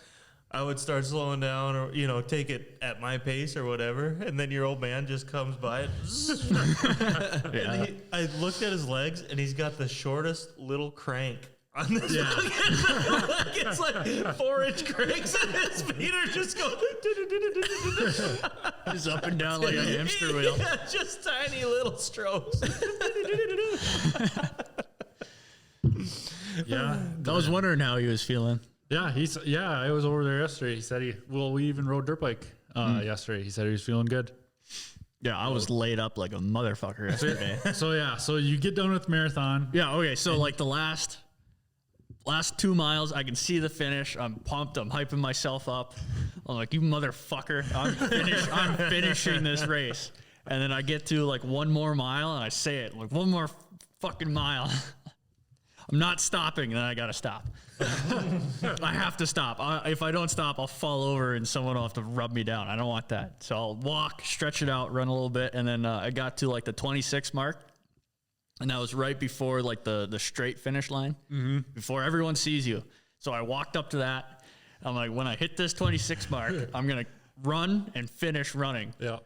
I would start slowing down or, take it at my pace or whatever. And then your old man just comes by. And I looked at his legs and he's got the shortest little crank on this. Yeah. It's like 4-inch cranks and his feet are just going. Just up and down like a hamster wheel. Yeah, just tiny little strokes. Yeah. I was wondering how he was feeling. Yeah. I was over there yesterday. He said we even rode dirt bike yesterday. He said he was feeling good. Yeah, I was laid up like a motherfucker yesterday. So you get done with the marathon. Yeah, okay. So like the last 2 miles, I can see the finish. I'm pumped. I'm hyping myself up. I'm like, you motherfucker. I'm finishing this race. And then I get to like one more mile and I say it like one more fucking mile. I'm not stopping. And then I got to stop. I have to stop. If I don't stop, I'll fall over and someone will have to rub me down. I don't want that. So I'll walk, stretch it out, run a little bit. And then I got to like the 26 mark. And that was right before like the straight finish line, before everyone sees you. So I walked up to that. I'm like, when I hit this 26 mark, I'm going to run and finish running. Yeah.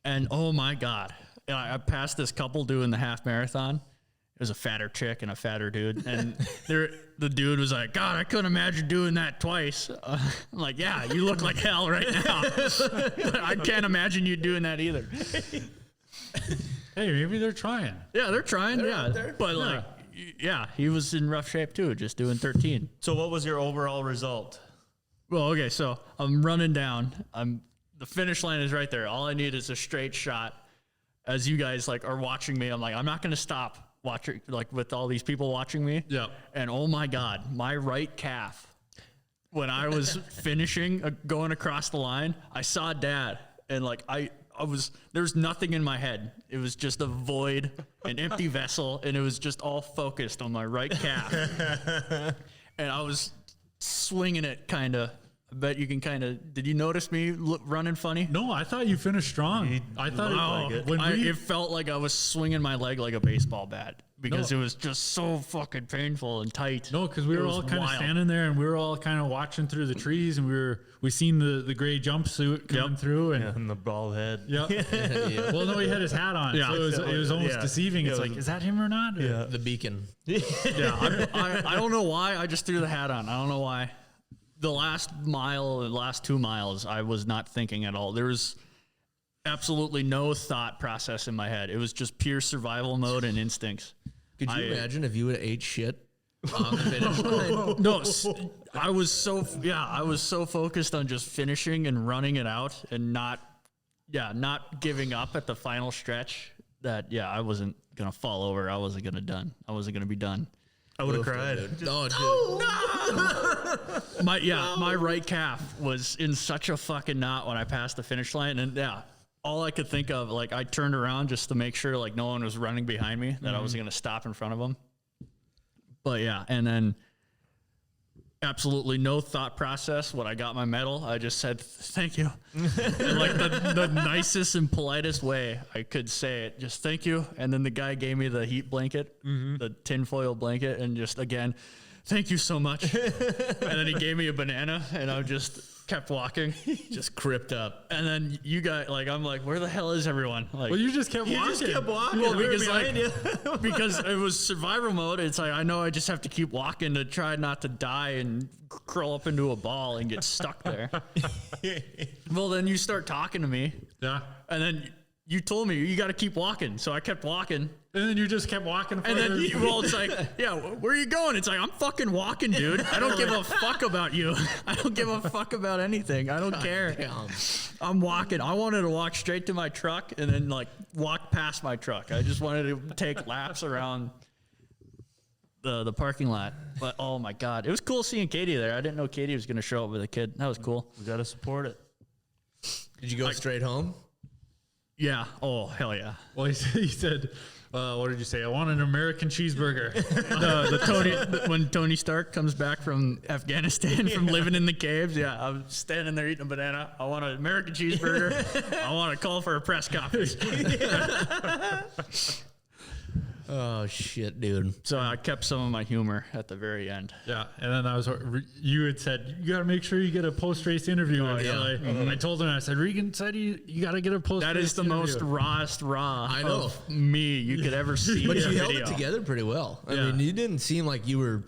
And oh my God, I passed this couple doing the half marathon. It was a fatter chick and a fatter dude. And the dude was like, God, I couldn't imagine doing that twice. I'm like, yeah, you look like hell right now. I can't imagine you doing that either. Hey, maybe they're trying. Yeah, they're trying. But he was in rough shape too, just doing 13. So what was your overall result? Well, okay, so I'm running down. The finish line is right there. All I need is a straight shot. As you guys like are watching me, I'm like, I'm not going to stop watching, like with all these people watching me. Yeah. And oh my God, my right calf. When I was finishing, going across the line, I saw Dad, and like there's nothing in my head. It was just a void, an empty vessel, and it was just all focused on my right calf. And I was swinging it kind of. I bet you can kind of. Did you notice me running funny? no, I thought you finished strong. I thought it felt like I was swinging my leg like a baseball bat because it was just so fucking painful and tight. No, because we were all kind of standing there and we were all kind of watching through the trees and we seen the gray jumpsuit coming through and the bald head. Yep. Well, no, he had his hat on, so it was almost deceiving. It's like, is that him or not? Yeah, The beacon. I don't know why. I just threw the hat on. I don't know why. The last 2 miles, I was not thinking at all. There was absolutely no thought process in my head. It was just pure survival mode and instincts. Could you imagine if you would have ate shit on the finish line? No, I was so focused on just finishing and running it out and not giving up at the final stretch that I wasn't gonna fall over. I wasn't gonna be done. I would have cried. Oh, dude. My right calf was in such a fucking knot when I passed the finish line, and all I could think of, like, I turned around just to make sure like no one was running behind me, that I wasn't gonna stop in front of them. But and then absolutely no thought process. When I got my medal, I just said thank you, in like the nicest and politest way I could say it. Just thank you. And then the guy gave me the heat blanket, the tinfoil blanket, and just again, thank you so much. And then he gave me a banana, and I just kept walking, Just cripped up. and then you got like, I'm like, where the hell is everyone? Like, Well, you just kept walking. You just kept walking. well, We were because behind you. because it was survival mode. It's like I know I just have to keep walking to try not to die and curl up into a ball and get stuck there. Well, then you start talking to me, Yeah. and then you told me you got to keep walking, so I kept walking. And then you just kept walking. And then, further. it's like, where are you going? It's like, I'm fucking walking, dude. I don't give a fuck about you. I don't give a fuck about anything. I don't care. Damn. I'm walking. I wanted to walk straight to my truck and then like walk past my truck. I just wanted to take laps around the parking lot. But oh my God, it was cool seeing Katie there. I didn't know Katie was going to show up with a kid. That was cool. We got to support it. Did you go straight home? Yeah. Oh, hell yeah. Well, he said, what did you say? I want an American cheeseburger. When Tony Stark comes back from Afghanistan from living in the caves, I'm standing there eating a banana. I want an American cheeseburger. I want to call for a press conference. Oh shit, dude. So I kept some of my humor at the very end. Yeah, and then you had said you got to make sure you get a post-race interview. I told him, I said, Regan said you got to get a post-race That is the interview. most rawest raw I know. of me you could ever see. But in a you held video. it together pretty well. I Yeah. mean, you didn't seem like you were.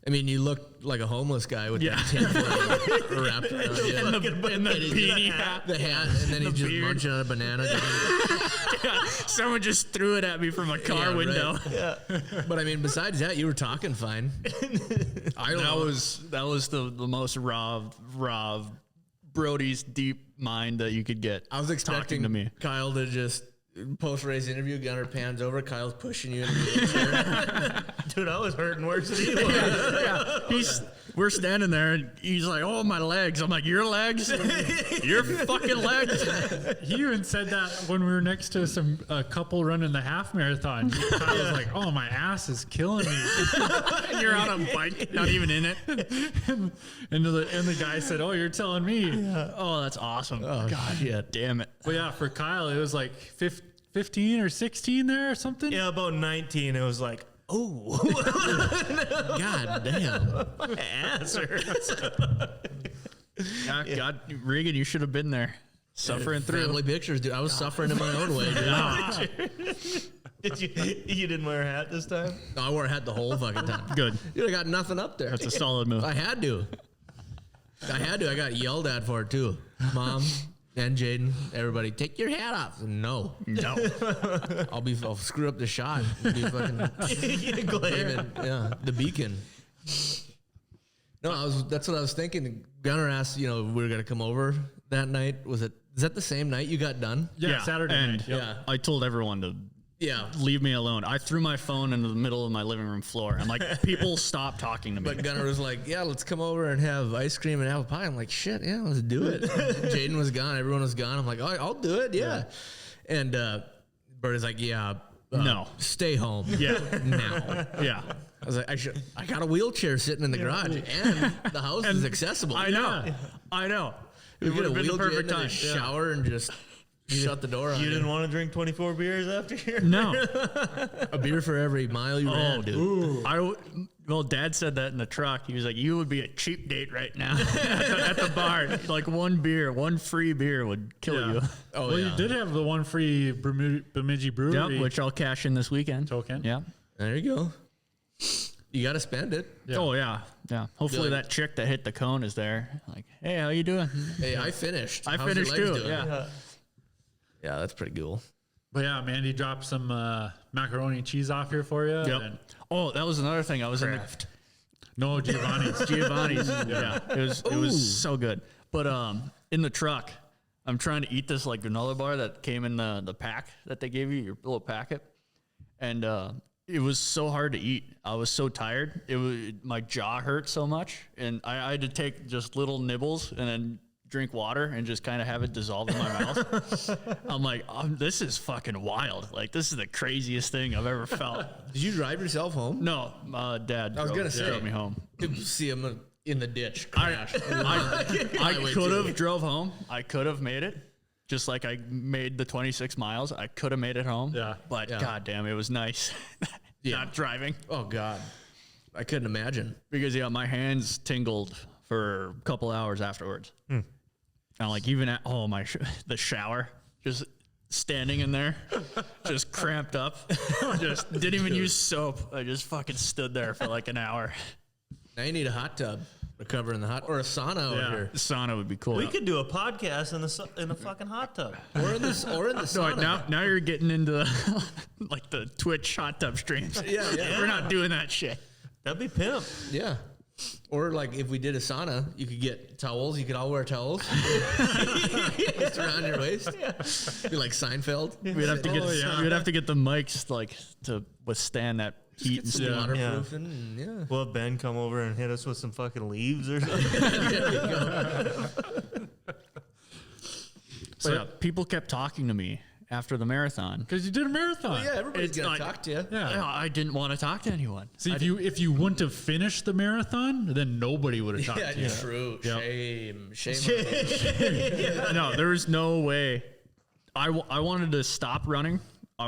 I mean, you looked like a homeless guy with Yeah. that tinfoil wrapped around you. And the beanie hat. The hat, and then he's just beard. munching on a banana. Someone just threw it at me from a car Yeah, right. window. But I mean, besides that, you were talking fine. I don't know. That was the most raw Brody's deep mind that you could get. I was talking expecting to me. Kyle to just post-race interview, Gunner pans over, Kyle's pushing you in the wheelchair. Dude, I was hurting worse than he was. We're standing there, and he's like, "Oh, my legs." I'm like, "Your legs? Your fucking legs?" He even said that when we were next to a couple running the half marathon. I was like, "Oh, my ass is killing me." And you're on a bike, not even in it. and the guy said, "Oh, you're telling me." Oh, that's awesome. Oh, God, damn it. But yeah, for Kyle, it was like 15 or 16 there or something. Yeah, about 19. It was like, oh, God damn. my ass hurts. God, Regan, you should have been there, suffering through. Family pictures, dude. I was suffering in my own way, dude. You didn't wear a hat this time? No, I wore a hat the whole fucking time. Good. Dude, I got nothing up there. That's a solid move. I had to. I got yelled at for it too. Mom and Jaden, everybody, take your hat off. No. I'll screw up the shot. It'll be fucking Glare. the beacon. No, that's what I was thinking. Gunnar asked, we were gonna come over that night. Is that the same night you got done? Yeah, Saturday and night. Yep. Yeah. I told everyone to Yeah. leave me alone. I threw my phone into the middle of my living room floor. I'm like, people stop talking to me. But Gunnar was like, yeah, let's come over and have ice cream and apple pie. I'm like, shit, yeah, let's do it. Jaden was gone. Everyone was gone. I'm like, oh, I'll do it. Yeah. And Bert is like, yeah. No. Stay home. Yeah. Now. Yeah. I was like, I got a wheelchair sitting in the garage and the house is accessible. I know. I know. It We would could have have been the wheeled you perfect into the time. shower and just shut the door on You didn't want to drink 24 beers after here? No. A beer for every mile you ran, dude. Well, Dad said that in the truck. He was like, "You would be a cheap date right now at the bar. Like one free beer would kill you." Oh, Well, yeah. you did have the one free Bemidji Brewery Yep, which I'll cash in this weekend. token. Yeah. There you go. You got to spend it. Yeah. Oh yeah. Yeah. Hopefully Good. that chick that hit the cone is there. Like, hey, how you doing? Hey, I finished. I How's your finished legs too. doing? Yeah. Yeah, that's pretty cool. But yeah, Mandy dropped some macaroni and cheese off here for you. Yep. And Oh, that was another thing. I was no, Giovanni's. Giovanni's. Yeah, it was so good. But in the truck, I'm trying to eat this like granola bar that came in the pack that they gave you, your little packet, and it was so hard to eat. I was so tired. My jaw hurt so much, and I had to take just little nibbles and then drink water and just kind of have it dissolve in my mouth. I'm like, this is fucking wild. Like, this is the craziest thing I've ever felt. Did you drive yourself home? No, Dad I was gonna say, drove me home. Did you see him in the ditch crash? I could have drove home. I could have made it. Just like I made the 26 miles. I could have made it home. Yeah. But goddamn, it was nice not driving. Oh, God. I couldn't imagine. Because, my hands tingled for a couple hours afterwards. And like even at home, the shower, just standing in there, just cramped up, just didn't even use soap. I just fucking stood there for like an hour. Now you need a hot tub. Recover in the hot, or a sauna over here. The sauna would be cool. We could do a podcast in a fucking hot tub. Or in the sauna. No, now you're getting into like the Twitch hot tub streams. Yeah. We're not doing that shit. That'd be pimp. Yeah. Or like if we did a sauna, you could get towels. You could all wear towels. Just around your waist. Be like Seinfeld. We'd have to get the mics like to withstand that heat and stuff. Waterproofing. And, yeah. We'll have Ben come over and hit us with some fucking leaves or something. There you go. So people kept talking to me after the marathon. Because you did a marathon. Yeah, everybody's It's gonna like- talk to you. Yeah. I didn't want to talk to anyone. See, if you wouldn't have finished the marathon, then nobody would have talked Yeah, to you. true. Yep. Shame. No, there was no way. I wanted to stop running. I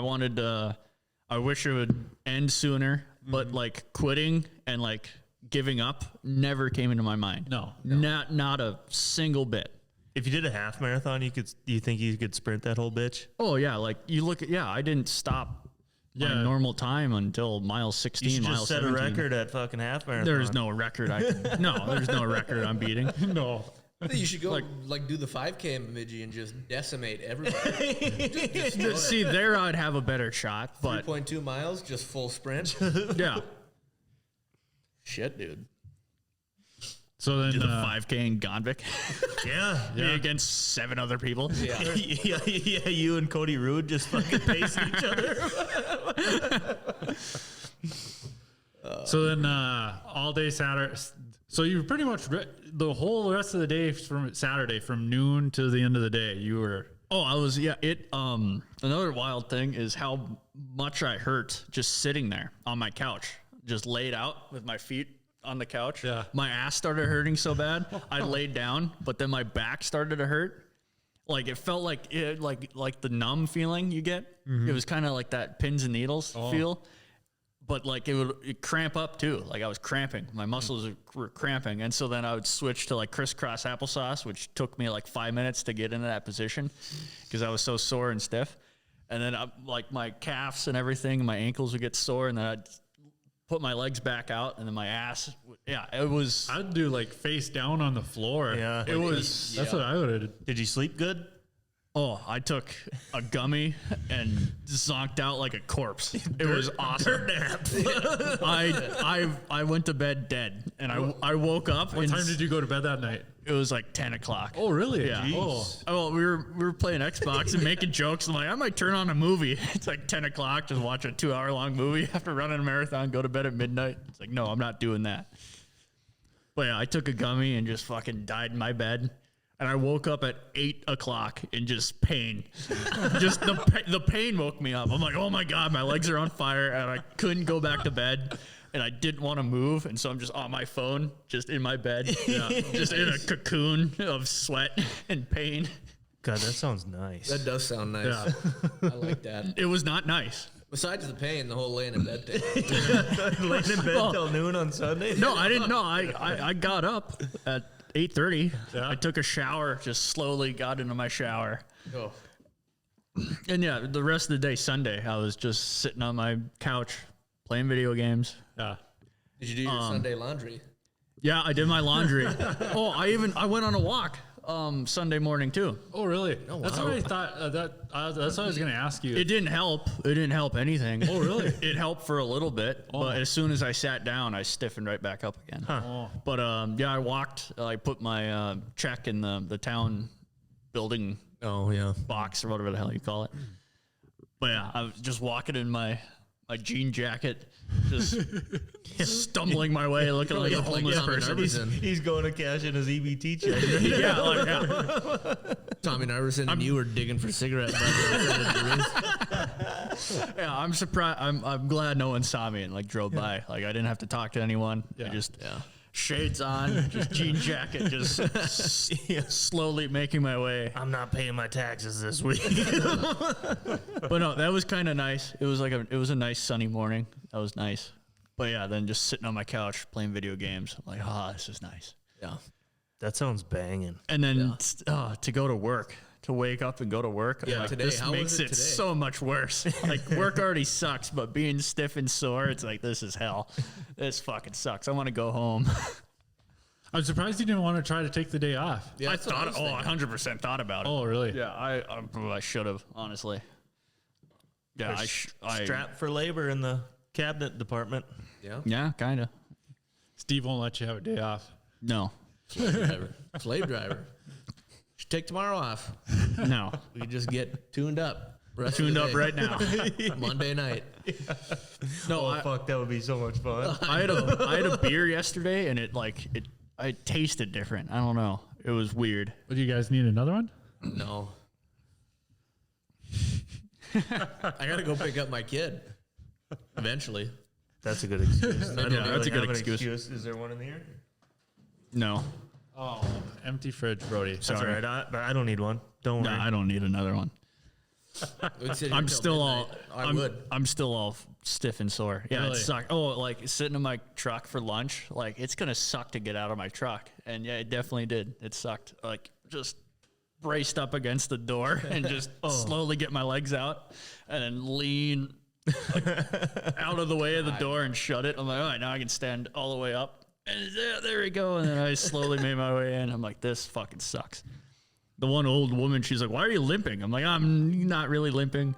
wish it would end sooner, but like quitting and like giving up never came into my mind. No. Not a single bit. If you did a half marathon, do you think you could sprint that whole bitch? Oh yeah, like you look at I didn't stop my normal time until mile 16, You should mile just set 17. a record at fucking half marathon. There's no record there's no record I'm beating. No. You should go like do the 5K in Bemidji and just decimate everybody. just See, there I'd have a better shot, but 3.2 miles, just full sprint. yeah. Shit, dude. So then, Do the 5K in Gonvick. Yeah. Me against 7 other people. Yeah. yeah, you and Cody Rude just fucking pacing each other. so then, all day Saturday. So you pretty much the whole rest of the day from Saturday, from noon to the end of the day, you were. Oh, I was, another wild thing is how much I hurt just sitting there on my couch, just laid out with my feet on the couch. Yeah. My ass started hurting so bad. I laid down, but then my back started to hurt. Like it felt like the numb feeling you get. It was kind of like that pins and needles feel. But like it cramp up too. Like I was cramping. My muscles were cramping. And so then I would switch to like crisscross applesauce, which took me like 5 minutes to get into that position because I was so sore and stiff. And then like my calves and everything, my ankles would get sore, and then I'd put my legs back out, and then my ass. It was. I'd do like face down on the floor. Yeah. It was. That's what I would have. Did you sleep good? Oh, I took a gummy and zonked out like a corpse. It was awesome. I went to bed dead, and I woke up. What time did you go to bed that night? It was like 10 o'clock. Oh, really? Yeah. Oh. Oh, we were playing Xbox and making jokes. I'm like, I might turn on a movie. It's like 10 o'clock, just watch a 2-hour-long movie after running a marathon, go to bed at midnight. It's like, no, I'm not doing that. But yeah, I took a gummy and just fucking died in my bed. And I woke up at 8 o'clock in just pain. Just the pain woke me up. I'm like, oh my God, my legs are on fire. And I couldn't go back to bed. And I didn't want to move. And so I'm just on my phone, just in my bed. Just in a cocoon of sweat and pain. God, that sounds nice. That does sound nice. Yeah. I like that. It was not nice. Besides the pain, the whole laying in bed thing. Laying in bed till noon on Sunday? No, I didn't know. I got up at 8:30. Yeah. I took a shower, just slowly got into my shower. Oh. And yeah, the rest of the day, Sunday, I was just sitting on my couch playing video games. Yeah. Did you do your Sunday laundry? Yeah, I did my laundry. I went on a walk Sunday morning too. Oh, really? Oh, That's wow. what I thought. That's what I was going to ask you. It didn't help. It didn't help anything. Oh, really? It helped for a little bit, but as soon as I sat down, I stiffened right back up again. Oh. But yeah, I walked. I put my check in the town building Oh yeah. box or whatever the hell you call it. But yeah, I was just walking in my jean jacket, just stumbling my way, looking like a homeless person. He's going to cash in his EBT check. Yeah, like, yeah. Tommy Narverson and you were digging for cigarette butts. Yeah, I'm surprised. I'm glad no one saw me and like drove by. Like I didn't have to talk to anyone. Yeah. I just shades on, just jean jacket, just slowly making my way. I'm not paying my taxes this week. But no, that was kind of nice. It was a nice sunny morning. That was nice. But yeah, then just sitting on my couch playing video games. I'm like, this is nice. Yeah. That sounds banging. And then to go to work, to wake up and go to work. I'm Yeah, like, today, this how was makes it it today? so much worse. Like work already sucks, but being stiff and sore, it's like, this is hell. This fucking sucks. I want to go home. I'm surprised you didn't want to try to take the day off. Yeah, I that's what thought, was thinking. 100% thought about it. Oh, really? Yeah, I should have, honestly. Yeah, Strapped for labor in the cabinet department. Yeah. Yeah, kind of. Steve won't let you have a day off. No, Slave driver. Should take tomorrow off. no. We could just get tuned up. Rest of Tuned the up day. right now. Monday night. No, fuck, that would be so much fun. I had a beer yesterday, and it tasted different. I don't know. It was weird. But do you guys need another one? No. I gotta go pick up my kid. Eventually. That's a good excuse. I don't Yeah, that's a good have an excuse. Is there one in here? No, Oh, empty fridge, Brody. That's all right. I don't need one. Don't no, worry. I don't need another one. We'd sit here I'm till still all. midnight. I would. I'm still all stiff and sore. Yeah, Really? it sucked. Oh, like sitting in my truck for lunch. Like it's gonna suck to get out of my truck, and yeah, it definitely did. It sucked. Like just braced up against the door and just slowly get my legs out, and then lean out of the way of the door and shut it. I'm like, all right, now I can stand all the way up. And there we go. And then I slowly made my way in. I'm like, this fucking sucks. The one old woman, she's like, why are you limping? I'm like, I'm not really limping.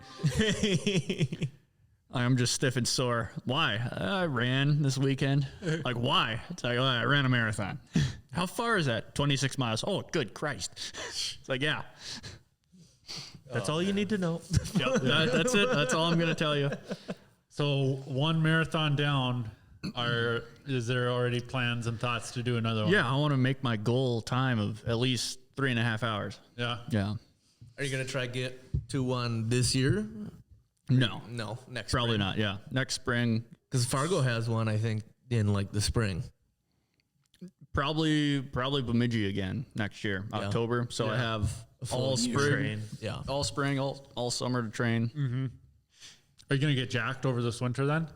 I'm just stiff and sore. Why? I ran this weekend. Like, why? It's like, I ran a marathon. How far is that? 26 miles. Oh, good Christ. It's like, yeah. That's all you need to know. Yep, that's it. That's all I'm going to tell you. So one marathon down, is there already plans and thoughts to do another one? Yeah, I want to make my goal time of at least 3.5 hours. Yeah. Yeah. Are you gonna try get to one this year? No, No, next. probably not. Yeah. Next spring, Because Fargo has one, I think, in like the spring. probably Bemidji again next year, October. So I have all year. spring, Train. Yeah. all spring, all summer to train. Are you gonna get jacked over this winter then?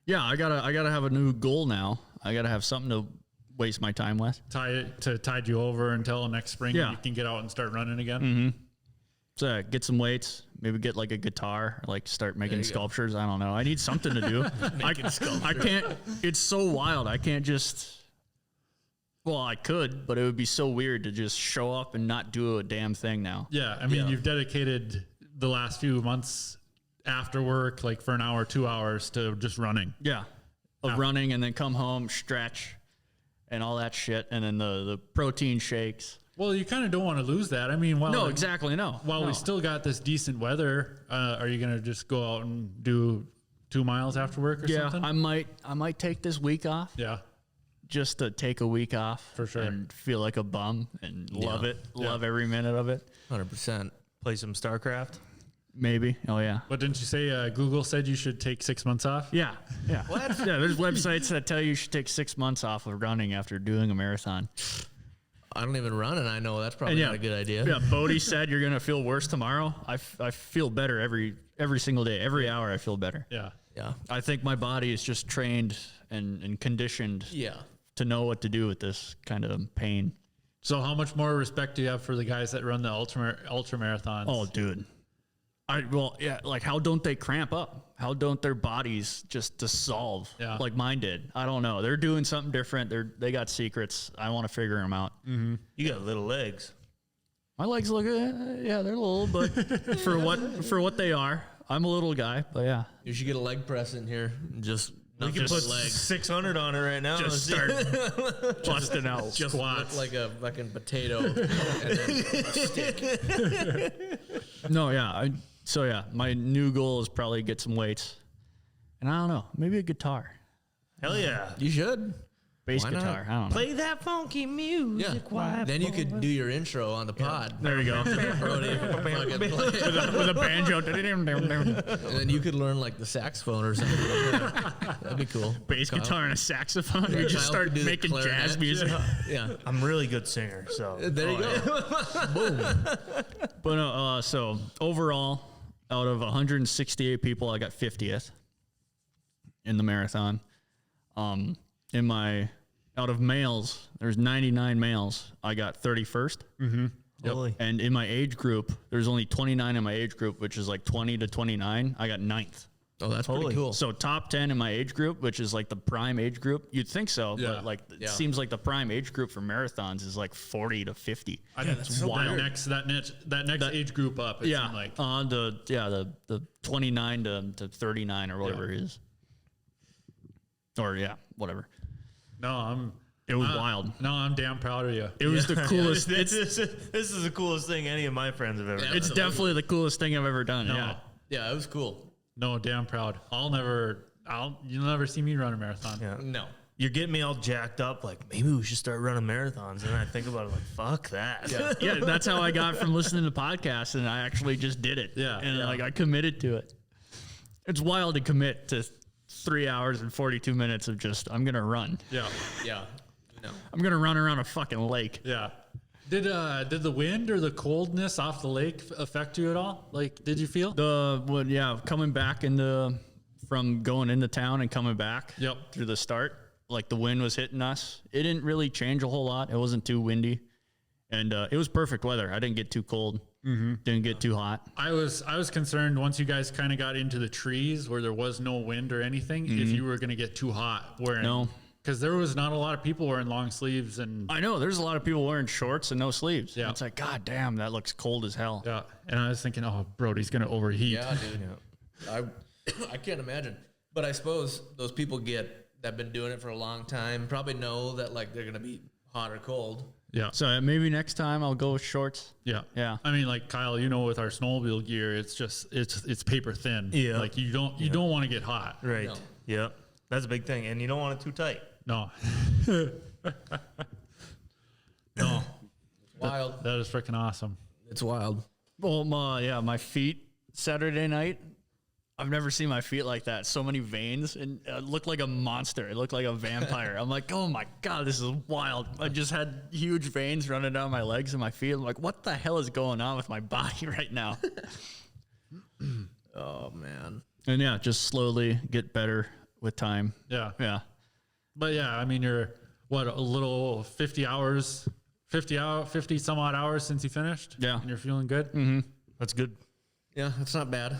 Yeah, I gotta have a new goal now. I gotta have something to waste my time with. Tide you over until next spring. Yeah. You can get out and start running again. So get some weights, maybe get like a guitar, like start making sculptures. I don't know. I need something to do. I can't. It's so wild. I can't just. Well, I could, but it would be so weird to just show up and not do a damn thing now. Yeah. I mean, you've dedicated the last few months after work, like for an hour, 2 hours to just running. Yeah, of running and then come home, stretch, and all that shit, and then the protein shakes. Well, you kind of don't want to lose that. I mean, No, exactly. No. While no. we still got this decent weather, are you going to just go out and do 2 miles after work or something? I might take this week off Yeah. just to take a week off For sure. and feel like a bum and love it, love every minute of it. 100%. Play some StarCraft. Maybe. Oh yeah. But didn't you say Google said you should take 6 months off? Yeah. Yeah. What? Yeah. There's websites that tell you should take 6 months off of running after doing a marathon. I don't even run, and I know that's probably not a good idea. Yeah. Bodie said you're gonna feel worse tomorrow. I feel better every single day. Every hour I feel better. Yeah. Yeah. I think my body is just trained and conditioned Yeah. to know what to do with this kind of pain. So how much more respect do you have for the guys that run the ultra marathons? Oh, dude. Like how don't they cramp up? How don't their bodies just dissolve like mine did? I don't know. They're doing something different. They got secrets. I want to figure them out. You got little legs. My legs look, yeah, they're little, but for what they are, I'm a little guy, but yeah. You should get a leg press in here. And just We can put 600 on it right now. Just start busting out squats. look like a fucking potato and then a stick. No, yeah. So yeah, my new goal is probably get some weights, and I don't know, maybe a guitar, Hell yeah. You should. bass Why not? guitar. I don't know. Play that funky music. Yeah. Then you could do your intro on the pod. There you go. Brody, fucking play it. with a banjo. And then you could learn like the saxophone or something. That'd be cool. Bass Kyle. guitar and a saxophone. You just Kyle start could do the making jazz clarinet. music. Yeah. I'm a really good singer, so. There you go. Boom. But so overall, out of 168 people, I got 50th in the marathon. Out of males, there's 99 males. I got 31st. Holy. And in my age group, there's only 29 in my age group, which is like 20 to 29. I got 9th. Oh, that's pretty cool. So top 10 in my age group, which is like the prime age group. You'd think so, Yeah. but like Yeah. it seems like the prime age group for marathons is like 40 to 50. I think that's so that weird. next age group up. It Yeah, seemed like the 29 to 39 or whatever it is. Or yeah, whatever. no, It was wild. No, I'm damn proud of you. It was the coolest. This is the coolest thing any of my friends have ever done. It's definitely the coolest thing I've ever done. No, Yeah. Yeah, it was cool. no, damn proud. You'll never see me run a marathon. Yeah. No. You're getting me all jacked up, like, maybe we should start running marathons. And then I think about it, like, fuck that. Yeah. Yeah, that's how I got from listening to podcasts, and I actually just did it. Yeah, And yeah. like I committed to it. It's wild to commit to 3 hours and 42 minutes of just I'm gonna run. Yeah, Yeah. No. I'm gonna run around a fucking lake. yeah. Did the wind or the coldness off the lake affect you at all? Like, did you feel? Coming back from going into town and coming back Yep. through the start, like the wind was hitting us. It didn't really change a whole lot. It wasn't too windy, and it was perfect weather. I didn't get too cold, didn't get too hot. I was concerned once you guys kind of got into the trees where there was no wind or anything, if you were going to get too hot wearing. No. Because there was not a lot of people wearing long sleeves and I know there's a lot of people wearing shorts and no sleeves. Yeah. It's like, God damn, that looks cold as hell. yeah. And I was thinking, oh, Brody's going to overheat. Yeah, dude. I can't imagine. But I suppose those people that been doing it for a long time probably know that like they're gonna be hot or cold. Yeah. So maybe next time I'll go with shorts. Yeah. Yeah. I mean, like Kyle, with our snowmobile gear, it's just it's paper thin. Yeah. Like you don't want to get hot. Right. No. Yep. That's a big thing. And you don't want it too tight. No. Wild. That is freaking awesome. It's wild. Well, my feet Saturday night. I've never seen my feet like that. So many veins, and it looked like a monster. It looked like a vampire. I'm like, oh my God, this is wild. I just had huge veins running down my legs and my feet. I'm like, what the hell is going on with my body right now? Oh man. And yeah, just slowly get better with time. Yeah. Yeah. But yeah, I mean, you're a little 50 some odd hours since you finished. Yeah. And you're feeling good. Mm-hmm. That's good. Yeah, that's not bad.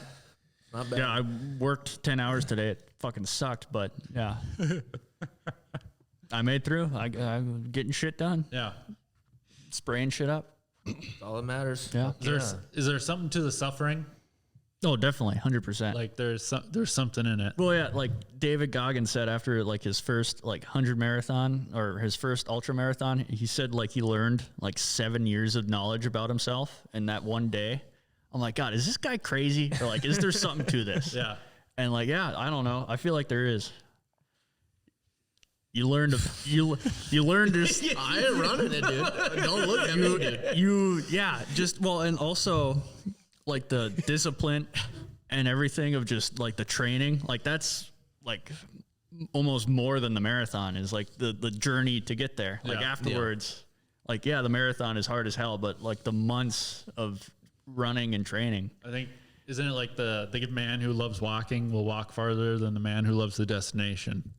Not bad. Yeah, I worked 10 hours today. It fucking sucked, but yeah. I made through. I'm getting shit done, Yeah. spraying shit up. That's all that matters. Yeah. Is there something to the suffering? Oh, definitely, 100%. Like there's something in it. Well, yeah, like David Goggins said after like his first like 100 marathon or his first ultra marathon, he said like he learned like 7 years of knowledge about himself in that one day. I'm like, God, is this guy crazy? Or like, is there something to this? Yeah. And like, yeah, I don't know. I feel like there is. You learn to you learn to I ain't running it, dude. Don't look at me, dude. and also like the discipline and everything of just like the training, like that's like almost more than the marathon is like the journey to get there. Like Yeah. afterwards, like the marathon is hard as hell, but like the months of running and training. I think, isn't it like the man who loves walking will walk farther than the man who loves the destination?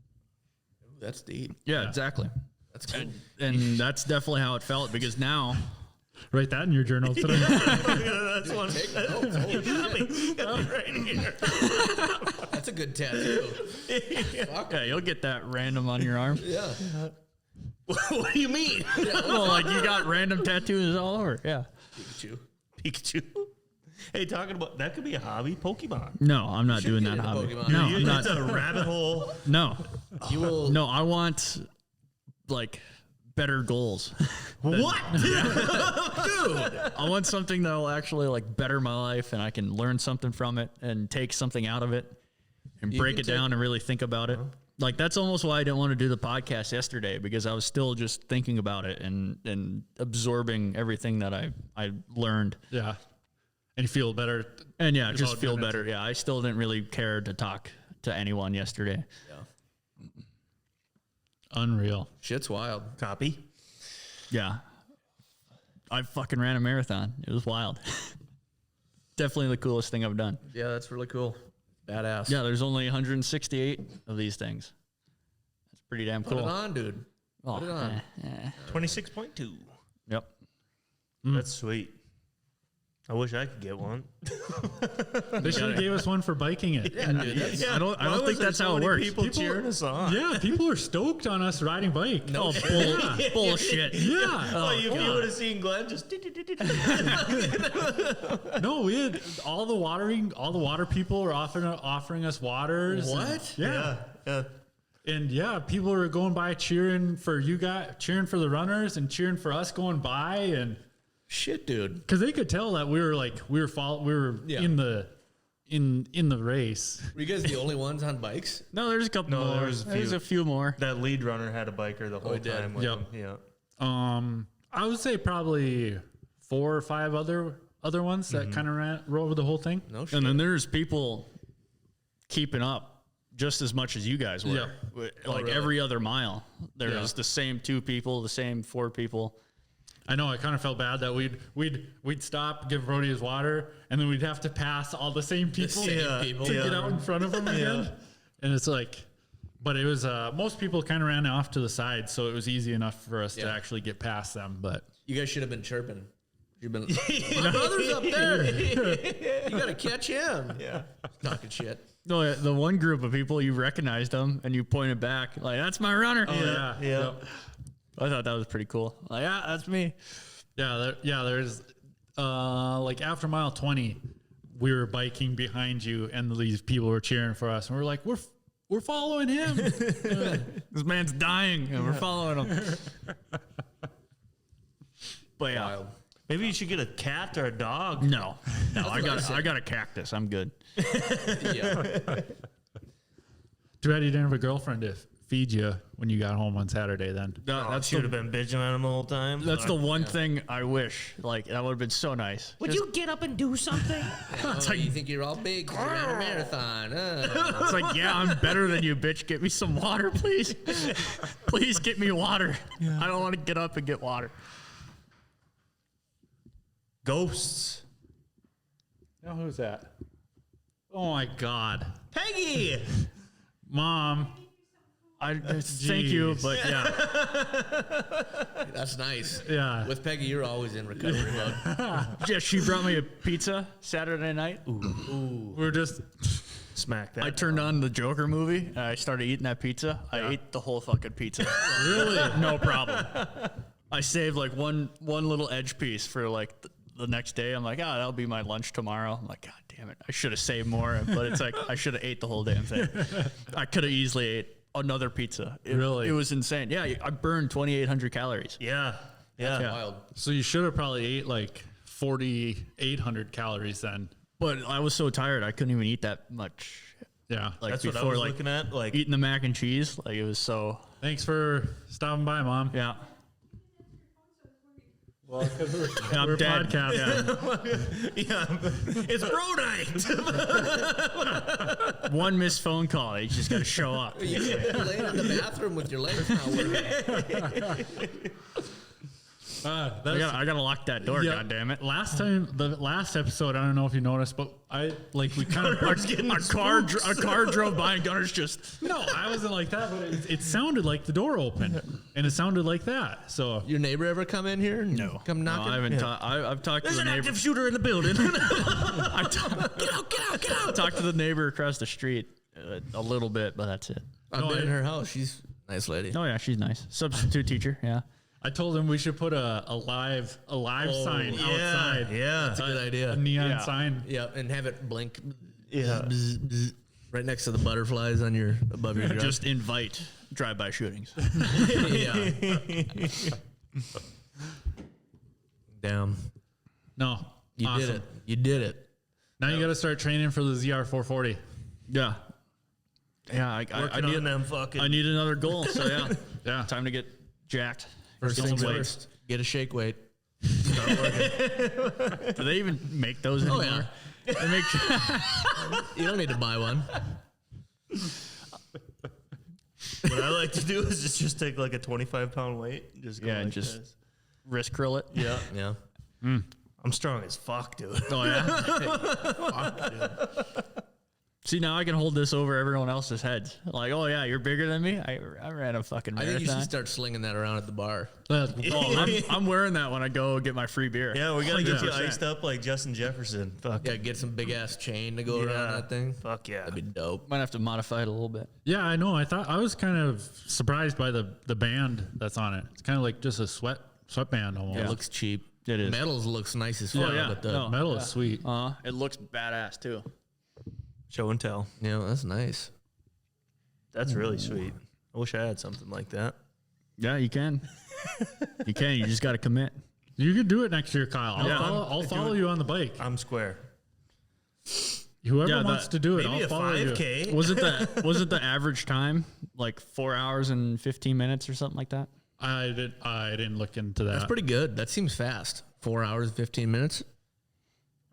That's deep. Yeah, exactly. That's cool. And that's definitely how it felt because now Write that in your journal today. That's one. Take notes. Holy shit. Got it right here. That's a good tattoo. yeah, you'll get that random on your arm. Yeah. What do you mean? Well, like you got random tattoos all over. Yeah. Pikachu. Hey, talking about that could be a hobby, Pokemon. No, I'm not doing get that into hobby. Pokemon. No, You- I'm not. it's a rabbit hole. No, You will. no. I want like better goals. What? I want something that'll actually like better my life, and I can learn something from it and take something out of it and You break can it down and really think about it. Like that's almost why I didn't want to do the podcast yesterday, because I was still just thinking about it and absorbing everything that I learned. Yeah. And you feel better. And yeah, It's just all feel good. better. Yeah, I still didn't really care to talk to anyone yesterday. Unreal. Shit's wild. Copy. Yeah. I fucking ran a marathon. It was wild. Definitely the coolest thing I've done. Yeah, that's really cool. Badass. Yeah, there's only 168 of these things. That's pretty damn Put it cool. on, dude. Oh, Put it on. 26.2. Yep. That's sweet. I wish I could get one. They should have gave us one for biking it. Yeah, dude. That's, I don't Why was think there that's so how it many works. People cheering us on. Yeah, people are stoked on us riding bike. No Oh, shit. bullshit. Yeah. Oh, you God. would have seen Glenn just. No, we had all the water people were offering us waters. What? Yeah. Yeah. And yeah, people were going by cheering for you guys, cheering for the runners and cheering for us going by, and Shit, dude. because they could tell that we were Yeah. in the race. Were you guys the only ones on bikes? No, there's a couple No, more. there's a a few more. That lead runner had a biker the whole he did? time with Yep. him. Yeah. I would say probably 4 or 5 other ones that kind of rode the whole thing. No shit. And then there's people keeping up just as much as you guys were. Yeah. Like really? every other mile, there's Yeah. the same 2 people, the same 4 people. I know. I kind of felt bad that we'd stop, give Brody his water, and then we'd have to pass all the same people same Yeah. people. to get out in front of them again. And it's like, but it was most people kind of ran off to the side, so it was easy enough for us to Yeah. actually get past them. But You guys should have been chirping. You've been. My brother's up there. You gotta catch him. Yeah. Talking shit. No, the one group of people, you recognized them and you pointed back like, "That's my runner." yeah, Yeah. I thought that was pretty cool. Like, yeah, that's me. There's like after mile 20, we were biking behind you, and these people were cheering for us, and we're like, we're following him. This man's dying, and we're following him. But yeah, Wild. Maybe you should get a cat or a dog. no, I got a cactus. I'm good. Yeah. Too bad you didn't have a girlfriend to feed you when you got home on Saturday. Then That That's should the, have been bitching on him the whole time. that's the one thing I wish. Like that would have been so nice. Would you get up and do something? Oh, you think you're all big 'cause you ran a marathon. It's like, yeah, I'm better than you, bitch. Get me some water, please. Please get me water. I don't want to get up and get water. Ghosts. now who's that? Oh my God, Peggy. Mom. I thank you, Jeez. but yeah, That's nice. Yeah. With Peggy, you're always in recovery mode. yeah. She brought me a pizza Saturday night. We're just Smack that. I turned on the Joker movie and I started eating that pizza. I ate the whole fucking pizza. Really? No problem. I saved like one little edge piece for like the next day. I'm like, that'll be my lunch tomorrow. I'm like, God damn it. I should have saved more, but it's like I should have ate the whole damn thing. I could have easily ate another pizza. Really? It was insane. Yeah, I burned 2,800 calories. Yeah. Yeah. Yeah. Wild. so you should have probably ate like 4,800 calories then. But I was so tired, I couldn't even eat that much. Yeah. Like That's what I before, was like looking at. Like, eating the mac and cheese, like it was so. Thanks for stopping by, Mom. Yeah. Well, because we're I'm dead. podcasting. yeah, it's bro night. One missed phone call. You just got to show up. You're laying in the bathroom with your legs not working. I gotta lock that door. Yeah. God damn it! Last time, the last episode, I don't know if you noticed, but we kind of A car drove by and Gunner's just. no, I wasn't like that, but it sounded like the door opened, and it sounded like that. So Your neighbor ever come in here? And come No, knocking? I haven't. I've talked to There's the an neighbor. active shooter in the building. Get out! Talked to the neighbor across the street a little bit, but that's it. I've No, been in I- her house. She's a nice lady. Oh yeah, she's nice. Substitute teacher. Yeah. I told him we should put a live sign outside. Yeah. That's a good idea. A neon Yeah. sign. Yeah, and have it blink. Yeah. Bzz, bzz, right next to the butterflies on your above your truck. Just invite drive-by shootings. Yeah. Damn. No. You awesome. did it. You did it. Now you got to start training for the ZR440. Yeah. Yeah, I Working need on them fucking. I need another goal. So yeah, Yeah. time to get jacked. First Get things some weight. first. Get a shake weight. Start working. Do they even make those anymore? Oh, yeah. They make You don't need to buy one. What I like to do is just take like a 25-pound weight. And just go Yeah, and like just- this. wrist curl it. Yeah. Yeah. I'm strong as fuck, dude. Oh yeah. See, now I can hold this over everyone else's heads. Like, oh yeah, you're bigger than me. I ran a fucking I marathon. think you should start slinging that around at the bar. I'm wearing that when I go get my free beer. Yeah, we gotta get you 100%. iced up like Justin Jefferson. Fuck Yeah, get some big ass chain to go around yeah. that thing. Fuck yeah. That'd be dope. Might have to modify it a little bit. Yeah, I know. I was kind of surprised by the band that's on it. It's kind of like just a sweatband almost. It looks cheap. It is. Metals looks nice as fuck. yeah. But the, No. Metal is sweet. It looks badass too. Show and tell. yeah, that's nice. That's really sweet. I wish I had something like that. Yeah, you can. You can. You just got to commit. You could do it next year, Kyle. I'll Yeah. follow you on the bike. I'm square. Whoever Yeah, wants that- to do it, Maybe I'll a follow you. 5K. Was it the average time? Like 4 hours and 15 minutes or something like that? I didn't look into that. That's pretty good. That seems fast. 4 hours, 15 minutes.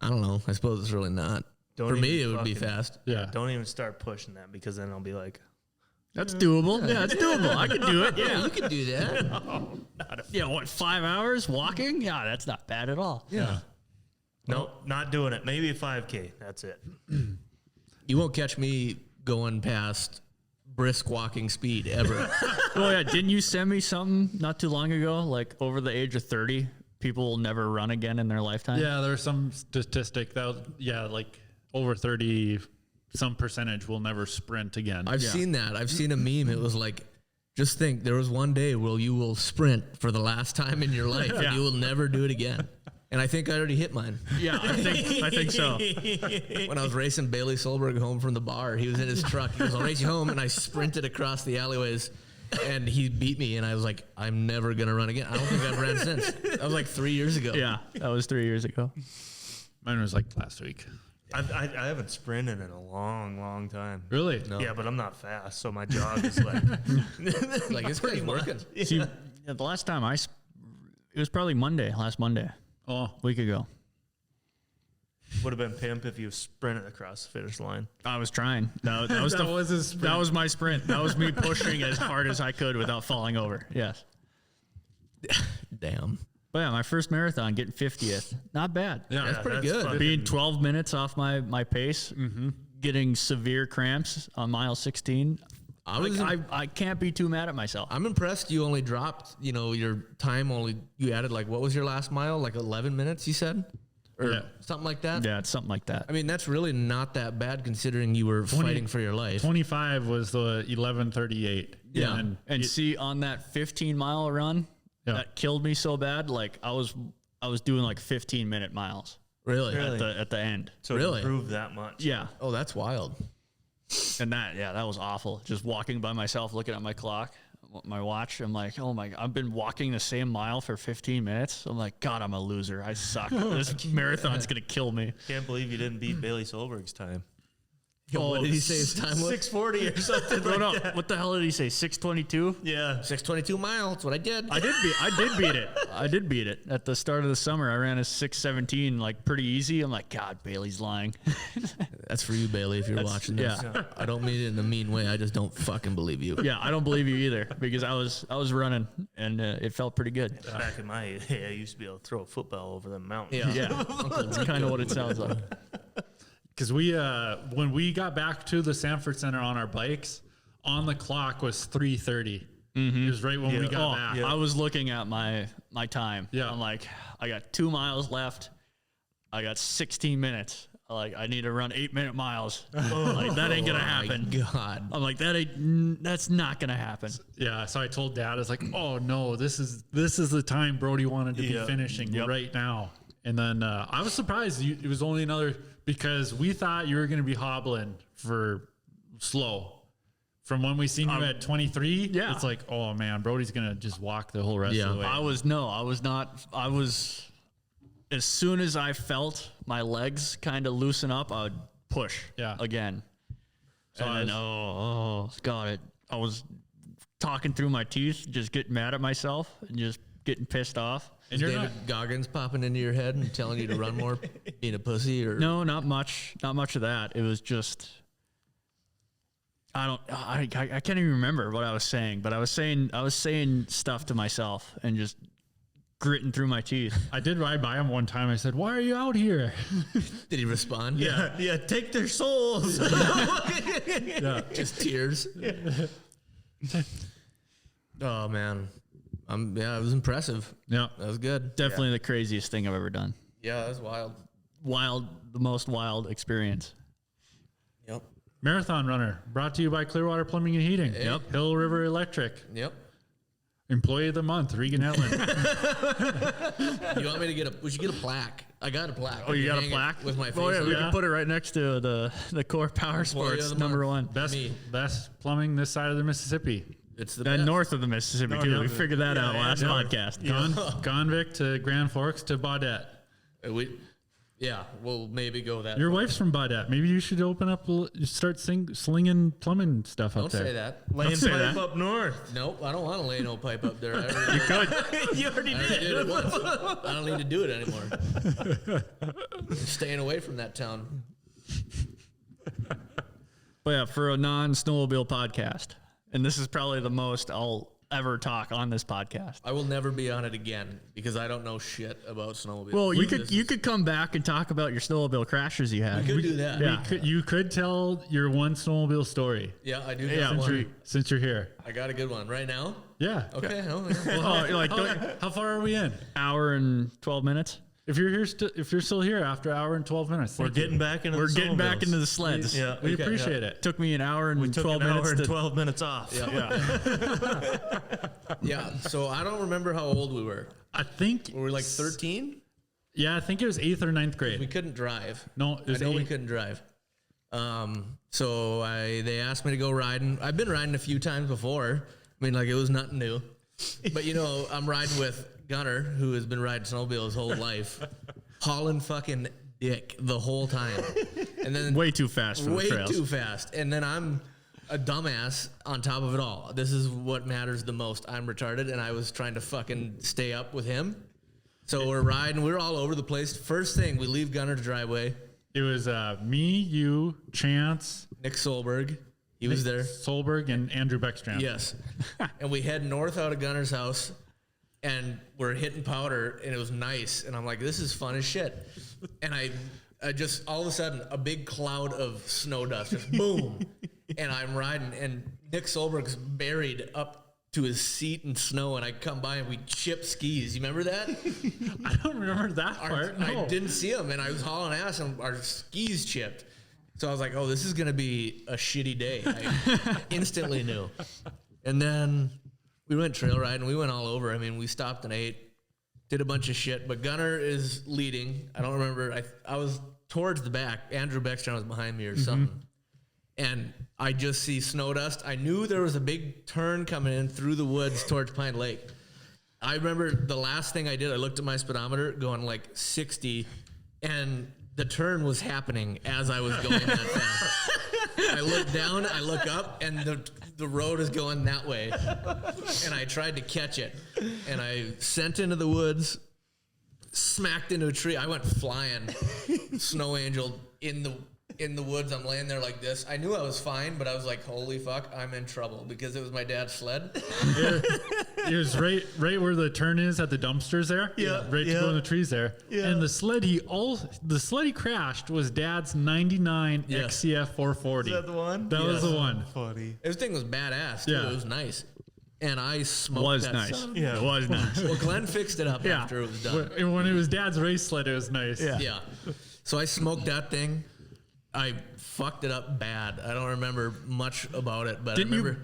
I don't know. I suppose it's really not. Don't For me, even it would be fucking- fast. Yeah. Don't even start pushing that because then I'll be like, That's doable. Yeah, it's doable. I could do it. Yeah. You could do that. Yeah, what, 5 hours walking? Yeah, that's not bad at all. Yeah. nope, not doing it. Maybe a 5K. That's it. You won't catch me going past brisk walking speed ever. Oh, yeah. Didn't you send me something not too long ago? Like over the age of 30, people will never run again in their lifetime? Yeah, there's some statistic that like over 30, some percentage will never sprint again. I've seen that. I've seen a meme. It was like, just think there was one day where you will sprint for the last time in your life and you will never do it again. And I think I already hit mine. Yeah, I think so. When I was racing Bailey Solberg home from the bar, he was in his truck. He goes, I'll race you home. And I sprinted across the alleyways and he beat me. And I was like, I'm never going to run again. I don't think I've ran since. That was like 3 years ago. Yeah, that was 3 years ago. Mine was like last week. I haven't sprinted in a long, long time. Really? No. Yeah, but I'm not fast, so my jog is like. Like, it's pretty working. See, the last time it was probably last Monday, Oh, a week ago. Would have been pimp if you sprinted across the finish line. I was trying. That was That was his sprint. That was my sprint. That was me pushing as hard as I could without falling over. Yes. Damn. But yeah, my first marathon, getting 50th. Not bad. yeah. That's pretty good. fucking- Being 12 minutes off my pace, getting severe cramps on mile 16. I can't be too mad at myself. I'm impressed you only dropped, your time you added like, what was your last mile? Like 11 minutes, you said? Or Yeah. something like that? Yeah, it's something like that. I mean, that's really not that bad considering you were fighting for your life. 25 was the 11:38. Yeah. And see, on that 15-mile run, Yeah. that killed me so bad. Like I was doing like 15-minute miles Really? at the end. So Really? it improved that much. Yeah, Oh, that's wild. and that was awful. Just walking by myself, looking at my clock, my watch. I'm like, oh my! I've been walking the same mile for 15 minutes. I'm like, God, I'm a loser. I suck. This marathon's gonna kill me. Can't believe you didn't beat Bailey Solberg's time. What did he say his time was? 6:40 or something. No, no. What the hell did he say? 6:22. Yeah. 622 miles. That's what I did. I did beat it. I did beat it at the start of the summer. I ran a 6:17, like pretty easy. I'm like, God, Bailey's lying. That's for you, Bailey, if you're watching this. yeah. I don't mean it in a mean way. I just don't fucking believe you. Yeah, I don't believe you either because I was running and it felt pretty good. Back in my day, I used to be able to throw a football over the mountain. Yeah. Yeah, that's kind of what it sounds like. Because when we got back to the Sanford Center on our bikes, on the clock was 3:30. It was right when we got back. I was looking at my time. Yeah. I'm like, I got 2 miles left. I got 16 minutes. Like, I need to run 8-minute miles. Like, that ain't gonna happen. God. I'm like, that's not gonna happen. Yeah, so I told Dad, I was like, "Oh no, this is the time Brody wanted to be Yep. finishing Yep. right now." And then I was surprised it was only another, because we thought you were going to be hobbling for slow. From when we seen you at 23, yeah. it's like, oh man, Brody's going to just walk the whole rest of the way. I was not. I was, as soon as I felt my legs kind of loosen up, I would push again. So And then, I was talking through my teeth, just getting mad at myself and just getting pissed off. and Is you're David Goggins popping into your head and telling you to run more, being a pussy, or No, not much. Not much of that. It was just, I can't even remember what I was saying, but I was saying stuff to myself and just gritting through my teeth. I did ride by him one time. I said, "Why are you out here?" did he respond? Yeah, take their souls. Just tears. Oh man, it was impressive. Yeah. That was good. Definitely the craziest thing I've ever done. Yeah, that was wild. The most wild experience. Yep. Marathon runner brought to you by Clearwater Plumbing and Heating. Yep. Hill River Electric. Yep. Employee of the month, Regan Hetland. You want me to we should get a plaque. I got a plaque. Oh, you got a Hang it plaque with my face. Oh yeah, on we it. can put it right next to the Core Power Employee Sports of the #1. Best plumbing this side of the Mississippi. It's the And best. north of the Mississippi too. yeah. We figured that out last podcast. Convict to Grand Forks to Baudette. We'll maybe go that. Your wife's from Baudette. Maybe you should open up, start slinging plumbing stuff Don't up there. say that. Laying say pipe that. up north. Nope, I don't want to lay no pipe up there. I You already already did. did it once. I don't need to do it anymore. I'm staying away from that town. But yeah, for a non-snowmobile podcast, and this is probably the most I'll ever talk on this podcast. I will never be on it again because I don't know shit about snowmobile. Well, you could come back and talk about your snowmobile crashes you had. could do that. Yeah. You could tell your one snowmobile story Yeah, I do. Yeah, Got one. since you're here. I got a good one right now. Yeah. Okay. Oh, yeah. How far are we in? Hour and 12 minutes. If you're here, if you're still here after an hour and 12 minutes, We're thank you. getting back into We're the getting back snowmobiles. into the sleds. Yeah, We okay, appreciate yeah. it. Took me an hour and Took 12 an hour minutes and to 12 minutes off. Yeah. So I don't remember how old we were. I think Were we like 13? Yeah, I think it was 8th or 9th We grade. couldn't drive. No, it was I know we 8th. couldn't drive. So they asked me to go riding. I've been riding a few times before. I mean, like it was nothing new. But I'm riding with Gunner, who has been riding snowmobile his whole life, hauling fucking dick the whole time, and then way too fast for the way trails. too fast. And then I'm a dumbass on top of it all. This is what matters the most. I'm retarded, and I was trying to fucking stay up with him. So we're riding. We're all over the place. First thing, we leave Gunner's driveway. It was me, you, Chance, Nick Solberg, he was there. Solberg, and Andrew Beckstrand. Yes. And we head north out of Gunner's house, and we're hitting powder, and it was nice. And I'm like, this is fun as shit. And I just, all of a sudden, a big cloud of snow dust, just boom. And I'm riding, and Nick Solberg's buried up to his seat in snow, and I come by, and we chip skis. You remember that? I don't remember that part. No. I didn't see him, and I was hauling ass, and our skis chipped. So I was like, oh, this is going to be a shitty day. I instantly knew. And then we went trail riding. We went all over. I mean, we stopped and ate, did a bunch of shit. But Gunner is leading. I don't remember. I was towards the back. Andrew Beckstrand was behind me or something. And I just see snow dust. I knew there was a big turn coming in through the woods towards Pine Lake. I remember the last thing I did, I looked at my speedometer going like 60, and the turn was happening as I was going that fast. I look down, I look up, and the road is going that way. And I tried to catch it. And I sent into the woods, smacked into a tree. I went flying, snow angel in the woods. I'm laying there like this. I knew I was fine, but I was like, holy fuck, I'm in trouble because it was my dad's sled. It was right where the turn is at the dumpsters there. Yeah, Right to yeah. go in the trees there. Yeah. And the sled he crashed was Dad's 99 Yeah. XCF 440. Is that the one? That was the one. Funny. Everything was badass, too. Yeah. It was nice. And I smoked Was that nice. son. Yeah. It was nice. Well, Glenn fixed it up Yeah. after it was done. When it was Dad's race sled, it was nice. Yeah. Yeah. So I smoked that thing. I fucked it up bad. I don't remember much about it, but I remember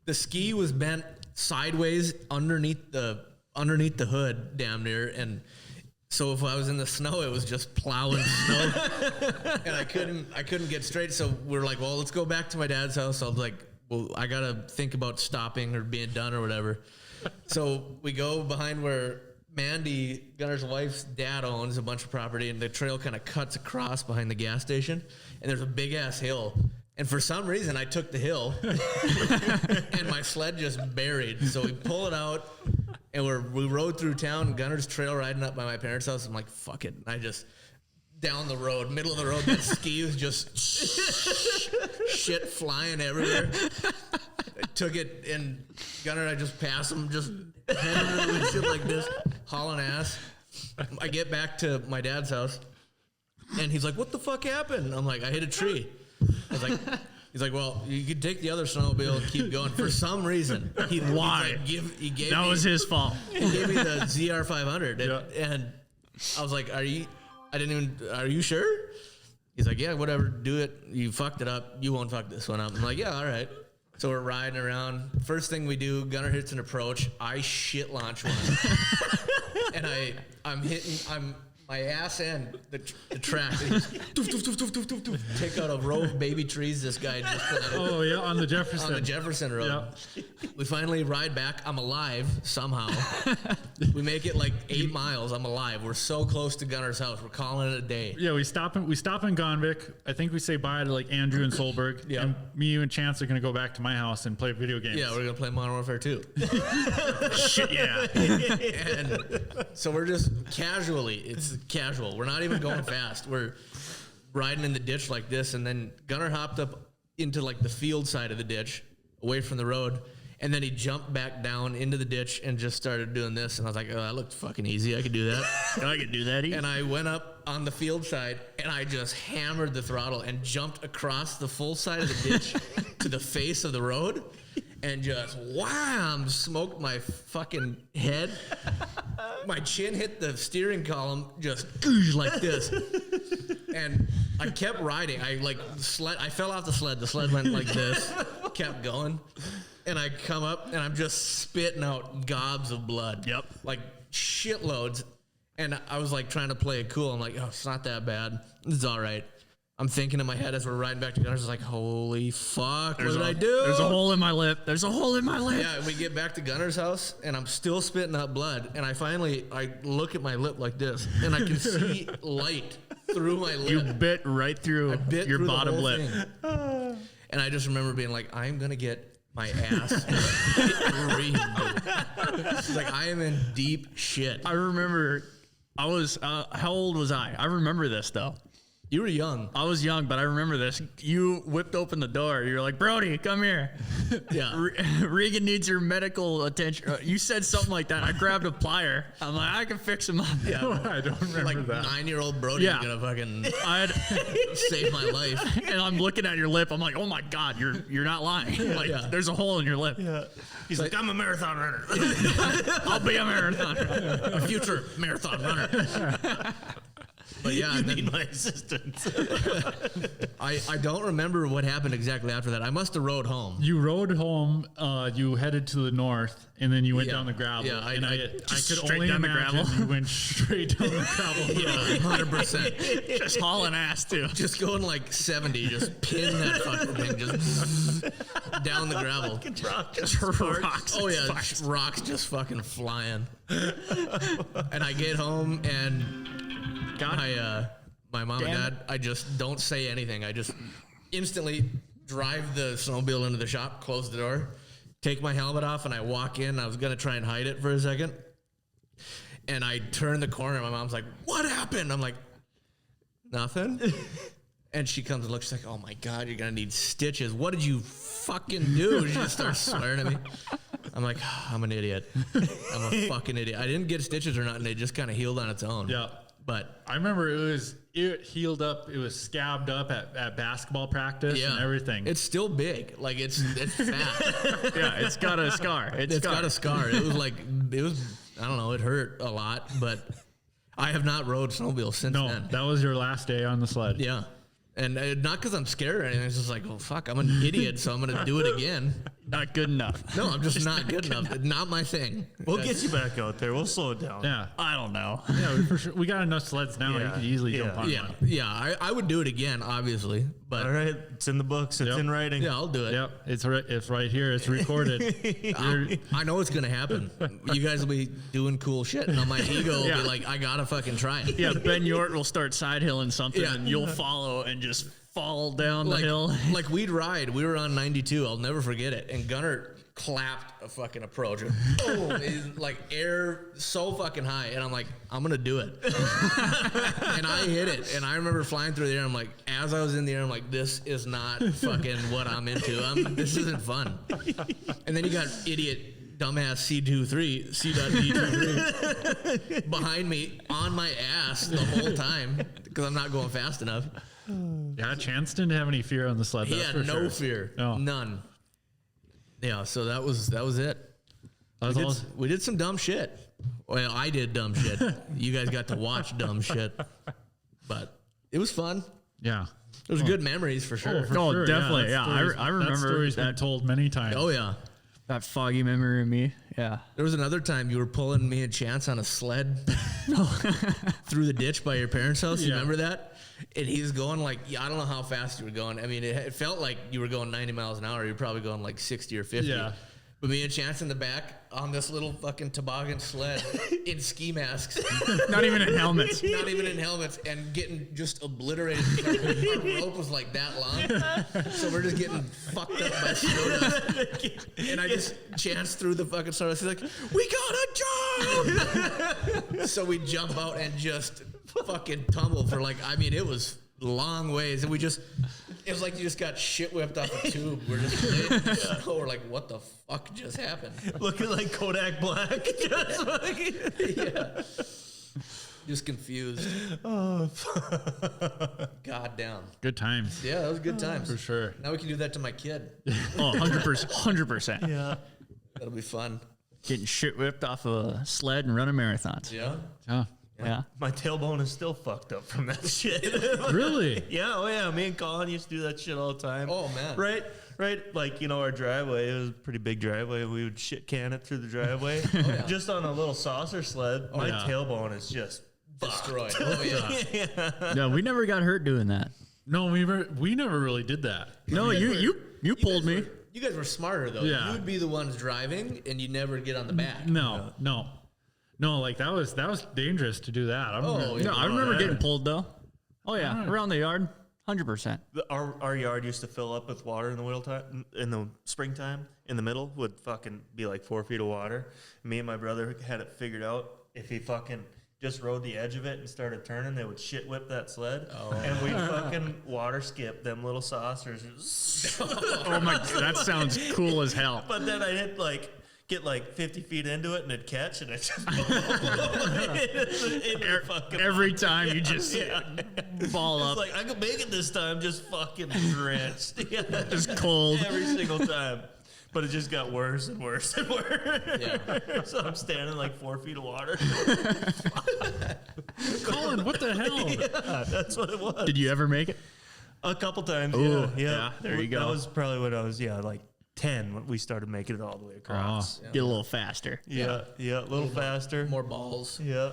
the ski was bent sideways underneath the hood, damn near, and so if I was in the snow, it was just plowing snow, and I couldn't get straight. So we're like, well, let's go back to my dad's house. I was like, well, I gotta think about stopping or being done or whatever. So we go behind where Mandy, Gunner's wife's dad, owns a bunch of property, and the trail kind of cuts across behind the gas station, and there's a big ass hill. And for some reason, I took the hill, and my sled just buried. So we pull it out, and we rode through town. Gunner's trail riding up by my parents' house. I'm like, fuck it. And I just down the road, middle of the road, that ski was just shit flying everywhere. I took it, and Gunner and I just passed him, just heading with shit like this, hauling ass. I get back to my dad's house, and he's like, what the fuck happened? I'm like, I hit a tree. I was like, he's like, well, you could take the other snowmobile and keep going. For some reason, Why? He gave That me, was his fault. He gave me the ZR500, and I was like, are you sure? He's like, yeah, whatever, do it. You fucked it up. You won't fuck this one up. I'm like, yeah, all right. So we're riding around. First thing we do, Gunner hits an approach. I shit launch one, and I'm my ass end the track. Take out a row of baby trees. This guy just planted. Oh yeah, on the Jefferson. On the Jefferson Road. Yep. We finally ride back. I'm alive somehow. We make it like 8 miles. I'm alive. We're so close to Gunner's house. We're calling it a day. Yeah, we stop in Gonvik. I think we say bye to like Andrew and Solberg. Yeah. And me, you, and Chance are gonna go back to my house and play video games. Yeah, we're gonna play Modern Warfare 2. Shit, yeah. And so we're just casually. It's casual. We're not even going fast. We're riding in the ditch like this, and then Gunner hopped up into like the field side of the ditch, away from the road, and then he jumped back down into the ditch and just started doing this. And I was like, oh, that looked fucking easy. I could do that. I could do that easy. And I went up on the field side, and I just hammered the throttle and jumped across the full side of the ditch to the face of the road, and just wham, smoked my fucking head. My chin hit the steering column just like this. And I kept riding. I fell off the sled. The sled went like this, kept going. And I come up, and I'm just spitting out gobs of blood. Yep. Like shitloads. And I was like trying to play it cool. I'm like, oh, it's not that bad. It's all right. I'm thinking in my head as we're riding back to Gunner's, I was like, holy fuck, what did I do? There's a hole in my lip. There's a hole in my lip. Yeah, we get back to Gunner's house, and I'm still spitting out blood. And I look at my lip like this, and I can see light through my lip. You bit right through your through bottom lip. And I just remember being like, I'm going to get my ass reamed. It's like, I am in deep shit. I remember I was, how old was I? I remember this, though. You were young. I was young, but I remember this. You whipped open the door. You're like, Brody, come here. Yeah. Regan needs your medical attention. You said something like that. I grabbed a plier. I'm like, I can fix him up. Yeah. I don't remember Like that. 9-year-old Brody Yeah. gonna fucking I had, save my life. and I'm looking at your lip. I'm like, oh my God, you're not lying. Like, Yeah. there's a hole in your lip. Yeah. He's like, I'm a marathon runner. I'll be a marathon runner. A future marathon runner. But yeah, You and need then my assistance. I don't remember what happened exactly after that. I must have rode home. You rode home. You headed to the north, and then you went Yeah. down the gravel. Yeah, and I Just could straight only down the imagine gravel. you went straight down the gravel. Yeah, 100%. Just hauling ass, too. Just going like 70, just pin that fucking thing, just down the gravel. Rocks. Oh yeah, rocks just fucking flying. And I get home, and my mom and dad, I just don't say anything. I just instantly drive the snowmobile into the shop, close the door, take my helmet off, and I walk in. I was gonna try and hide it for a second, and I turn the corner. My mom's like, "What happened?" I'm like, "Nothing." And she comes and looks. She's like, "Oh my God, you're gonna need stitches. What did you fucking do?" She just starts swearing at me. I'm like, "I'm an idiot. I'm a fucking idiot. I didn't get stitches or nothing. They just kind of healed on its own." Yeah. But I remember it healed up. It was scabbed up at basketball practice and everything. It's still big. Like it's fat. Yeah, it's got a scar. It's got a scar. It was I don't know. It hurt a lot, but I have not rode snowmobile since No, then. that was your last day on the sled. Yeah. And not because I'm scared or anything. It's just like, oh, fuck, I'm an idiot, so I'm going to do it again. Not good enough. No, I'm just not good enough. Not my thing. We'll get you back out there. We'll slow it down. Yeah. I don't know. Yeah, for sure. We got enough sleds now. Yeah. You could easily jump Yeah. on Yeah. one. Yeah. I would do it again, obviously. But All right. It's in the books. It's Yep. in writing. yeah, I'll do it. Yep, it's right here. It's recorded. I know it's going to happen. You guys will be doing cool shit. And my ego will Yeah. be like, I got to fucking try it. Yeah, Ben Yort will start side hilling something, Yeah. and you'll follow and just fall down the Like, hill. like we'd ride. We were on 92. I'll never forget it. And Gunnar clapped a fucking approach. And boom, he's like air so fucking high. And I'm like, I'm going to do it. And I hit it. And I remember flying through the air. I'm like, as I was in the air, I'm like, this is not fucking what I'm into. This isn't fun. And then you got idiot dumbass C.D23 behind me on my ass the whole time because I'm not going fast enough. Yeah, Chance didn't have any fear on the sled. He that's had for no sure. fear, No. none. Yeah, so that was it. That was all. We did some dumb shit. Well, I did dumb shit. You guys got to watch dumb shit, but it was fun. Yeah. It was good memories for sure. For Oh, sure, definitely, that yeah. story's- I remember that story's been that- told many times. Oh yeah. That foggy memory of me. Yeah. There was another time you were pulling me and Chance on a sled through the ditch by your parents' house. You Yeah. remember that? And he's going like, I don't know how fast you were going. I mean, it felt like you were going 90 miles an hour. You're probably going like 60 or 50. Yeah. But me and Chance in the back on this little fucking toboggan sled in ski masks, Not even in helmets. not even in helmets, and getting just obliterated because our rope was like that long. So we're just getting fucked up by snow dust. And I just Chance through the fucking snow dust. He's like, we gotta jump! So we jump out and just fucking tumble for like, I mean, it was long ways. And it was like you just got shit whipped off a tube. We're just laying in the snow. We're like, what the fuck just happened? Looking like Kodak Black. Just like, Yeah. Just confused. oh, God damn. Good times. Yeah, that was good times. For sure. Now we can do that to my kid. Oh, 100%. 100%. yeah. That'll be fun. Getting shit whipped off a sled and running marathons. Yeah. Yeah. Yeah. My tailbone is still fucked up from that shit. Really? Yeah, oh yeah. Me and Colin used to do that shit all the time. Oh, man. Right. Like, our driveway, it was a pretty big driveway. We would shit can it through the driveway. yeah. Just on a little saucer sled. My yeah. tailbone is just Destroyed. Oh, yeah. No, we never got hurt doing that. No, we never really did that. No, you pulled me. You guys were smarter, though. Yeah. You'd be the ones driving, and you'd never get on the back. No. Like that was dangerous to do that. I remember. Oh, yeah. No, I remember yeah. getting pulled though. Oh yeah, around the yard, 100%. Our yard used to fill up with water in the in the springtime. In the middle would fucking be like 4 feet of water. Me and my brother had it figured out. If he fucking just rode the edge of it and started turning, they would shit whip that sled, and we'd fucking water skip them little saucers. Oh my, that sounds cool as hell. But then I'd get like 50 feet into it and it'd catch, and it just Every time you just ball It's up, like I could make it this time, just fucking drenched. Yeah. just cold. Every single time. But it just got worse and worse and worse. Yeah. So I'm standing like 4 feet of water. Colin, what the hell? Yeah, that's what it was. Did you ever make it? A couple times. Ooh, yeah. yeah, there you go. That was probably when I was like 10 when we started making it all the way across. Get a little faster. Yeah, a little faster. More balls. Yeah.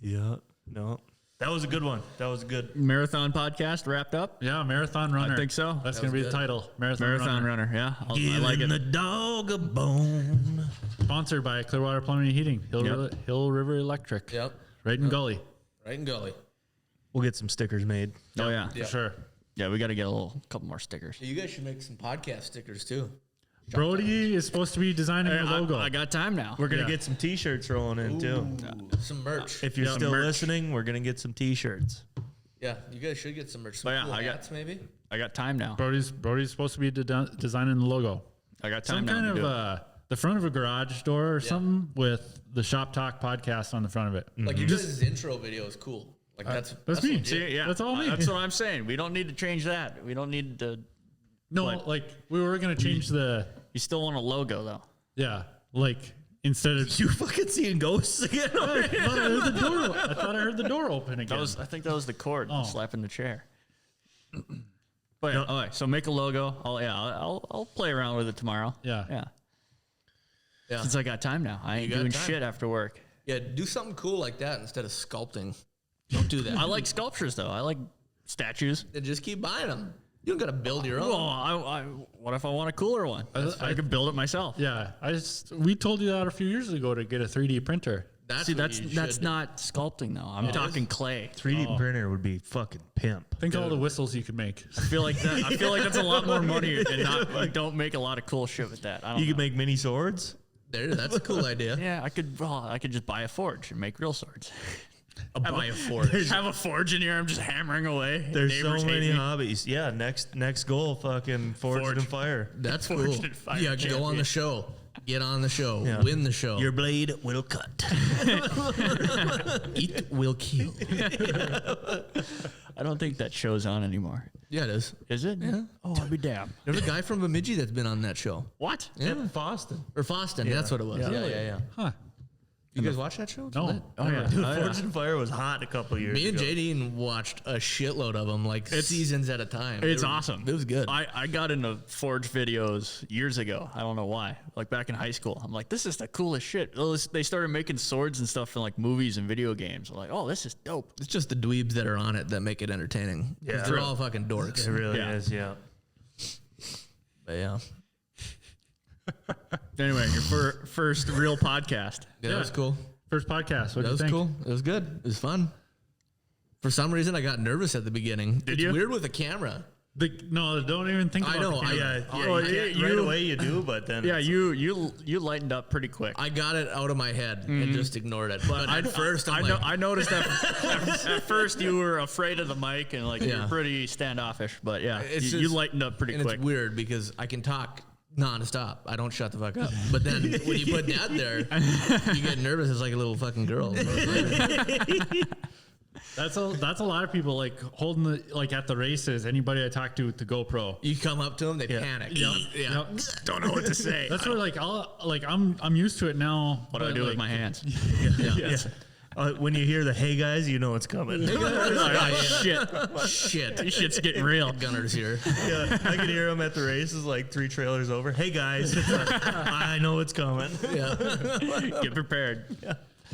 No. That was a good one. That was good. Marathon podcast wrapped up. Yeah, marathon runner. I think so. That's That gonna was be the good. title. Marathon Marathon runner. Yeah, I like Giving the it. dog a bone. Sponsored by Clearwater Plumbing and Heating, Hill River Electric. Yep. Right in Gully. Right in Gully. We'll get some stickers made. Oh yeah, For sure. yeah. We got to get a couple more stickers. You guys should make some podcast stickers, too. Brody is supposed to be designing the logo. I got time now. We're going to Yeah. get some T-shirts rolling in, too. Some merch. If you're Yeah, still merch. listening, we're going to get some T-shirts. Yeah, you guys should get some merch. Some But yeah, cool I got- hats, maybe? I got time now. Brody's supposed to be designing the logo. I got time Some now. kind to of do it. the front of a garage door or something with the Shop Talk podcast on the front of it. Like, your guys' intro video is cool. Like, that's me. legit. See, yeah, That's all me. That's what I'm saying. We don't need to change that. We don't need to. No, What? like we were gonna change the You still want a logo though. like instead of You fucking seeing ghosts again? I thought I heard the door open again. I think that was the cord slapping the chair. But No. all right, so make a logo. I'll play around with it tomorrow. Yeah. Yeah. Since I got time now, I ain't got doing time. shit after work. Yeah, do something cool like that instead of sculpting. Don't do that. I like sculptures though. I like statues. And just keep buying them. You don't got to build your own. Well, what if I want a cooler one? I could build it myself. Yeah, we told you that a few years ago to get a 3D printer. See, what you that's should not sculpting though. I'm talking clay. 3D printer would be fucking pimp. Think of all the whistles you could make. I feel like that's a lot more money, and don't make a lot of cool shit with that. I don't You know. could make mini swords. That's a cool idea. Yeah, I could just buy a forge and make real swords. Buy a forge. Have a forge in here. I'm just hammering away. There's so Neighbors hate many me. hobbies. Yeah, next goal, fucking forged in fire. That's cool. Forged in fire Yeah, go on champion. the show. Get on the show. Yeah. Win the show. Your blade will cut. It will kill. I don't think that show's on anymore. Yeah, it is. Is it? Yeah. Oh, I'll be damned. There's a guy from Bemidji that's been on that show. What? Yeah. Boston. Or Foston. That's what it was. Yeah. Huh. You guys watch that show? It's No. lit. Oh yeah. Dude, Forged in Fire was hot a couple years Me and ago. JD watched a shitload of them, like seasons at a time. It's They were- awesome. It was good. I got into Forge videos years ago. I don't know why. Like back in high school, I'm like, this is the coolest shit. They started making swords and stuff in like movies and video games. I'm like, oh, this is dope. It's just the dweebs that are on it that make it entertaining. 'Cause Yeah. they're all fucking dorks. It really Yeah. is, yeah. But yeah. Anyway, your first real podcast. Yeah, that was cool. First podcast. What do That you was think? cool. It was good. It was fun. For some reason, I got nervous at the beginning. It's you? weird with a camera. No, don't even think I about know, the camera. Yeah, Oh, you can't- right away you do, but then Yeah, you lightened up pretty quick. I got it out of my head and just ignored it. But at first, I noticed that at first you were afraid of the mic and like Yeah. you're pretty standoffish, but yeah, It's you just- lightened up pretty and quick. it's weird because I can talk nonstop. I don't shut the fuck up. But then when you put that there, you get nervous as like a little fucking girl. That's a lot of people like holding the like at the races. Anybody I talk to with the GoPro. You come up to them, they panic. Yeah. Yep. Don't know what to say. That's where I'm used to it now. What do I do with my hands? yeah. When you hear the "Hey guys," you know it's coming. Shit, Shit. this shit's getting real. Gunner's here. Yeah, I could hear them at the races, like 3 trailers over. "Hey guys," I know it's coming. Yeah. Get prepared.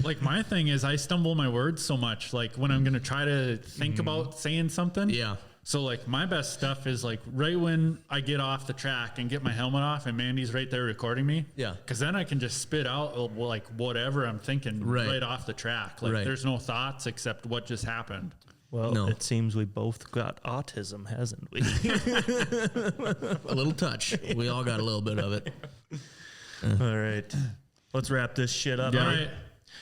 Like my thing is I stumble my words so much. Like when I'm gonna try to think about saying something. Yeah. So like my best stuff is like right when I get off the track and get my helmet off and Mandy's right there recording me. Yeah. Because then I can just spit out like whatever I'm thinking right off the track. Like Right. there's no thoughts except what just happened. Well, No. it seems we both got autism, hasn't we? A little touch. We all got a little bit of it. All right, let's wrap this shit up. All right.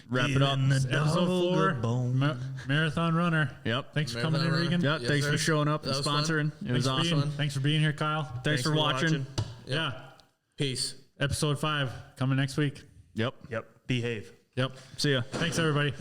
Wrap it up. In the Episode 4, bone. Marathon Runner. Yep. Thanks for Marathon coming in, Runner. Regan. Yeah. Yes, Thanks sir. for showing up and That was fun. sponsoring. It was Thanks for awesome. thanks for being here, Kyle. Thanks for watching. Yeah. Peace. Episode 5 coming next week. Yep. Yep. Behave. Yep. See ya. Thanks, everybody.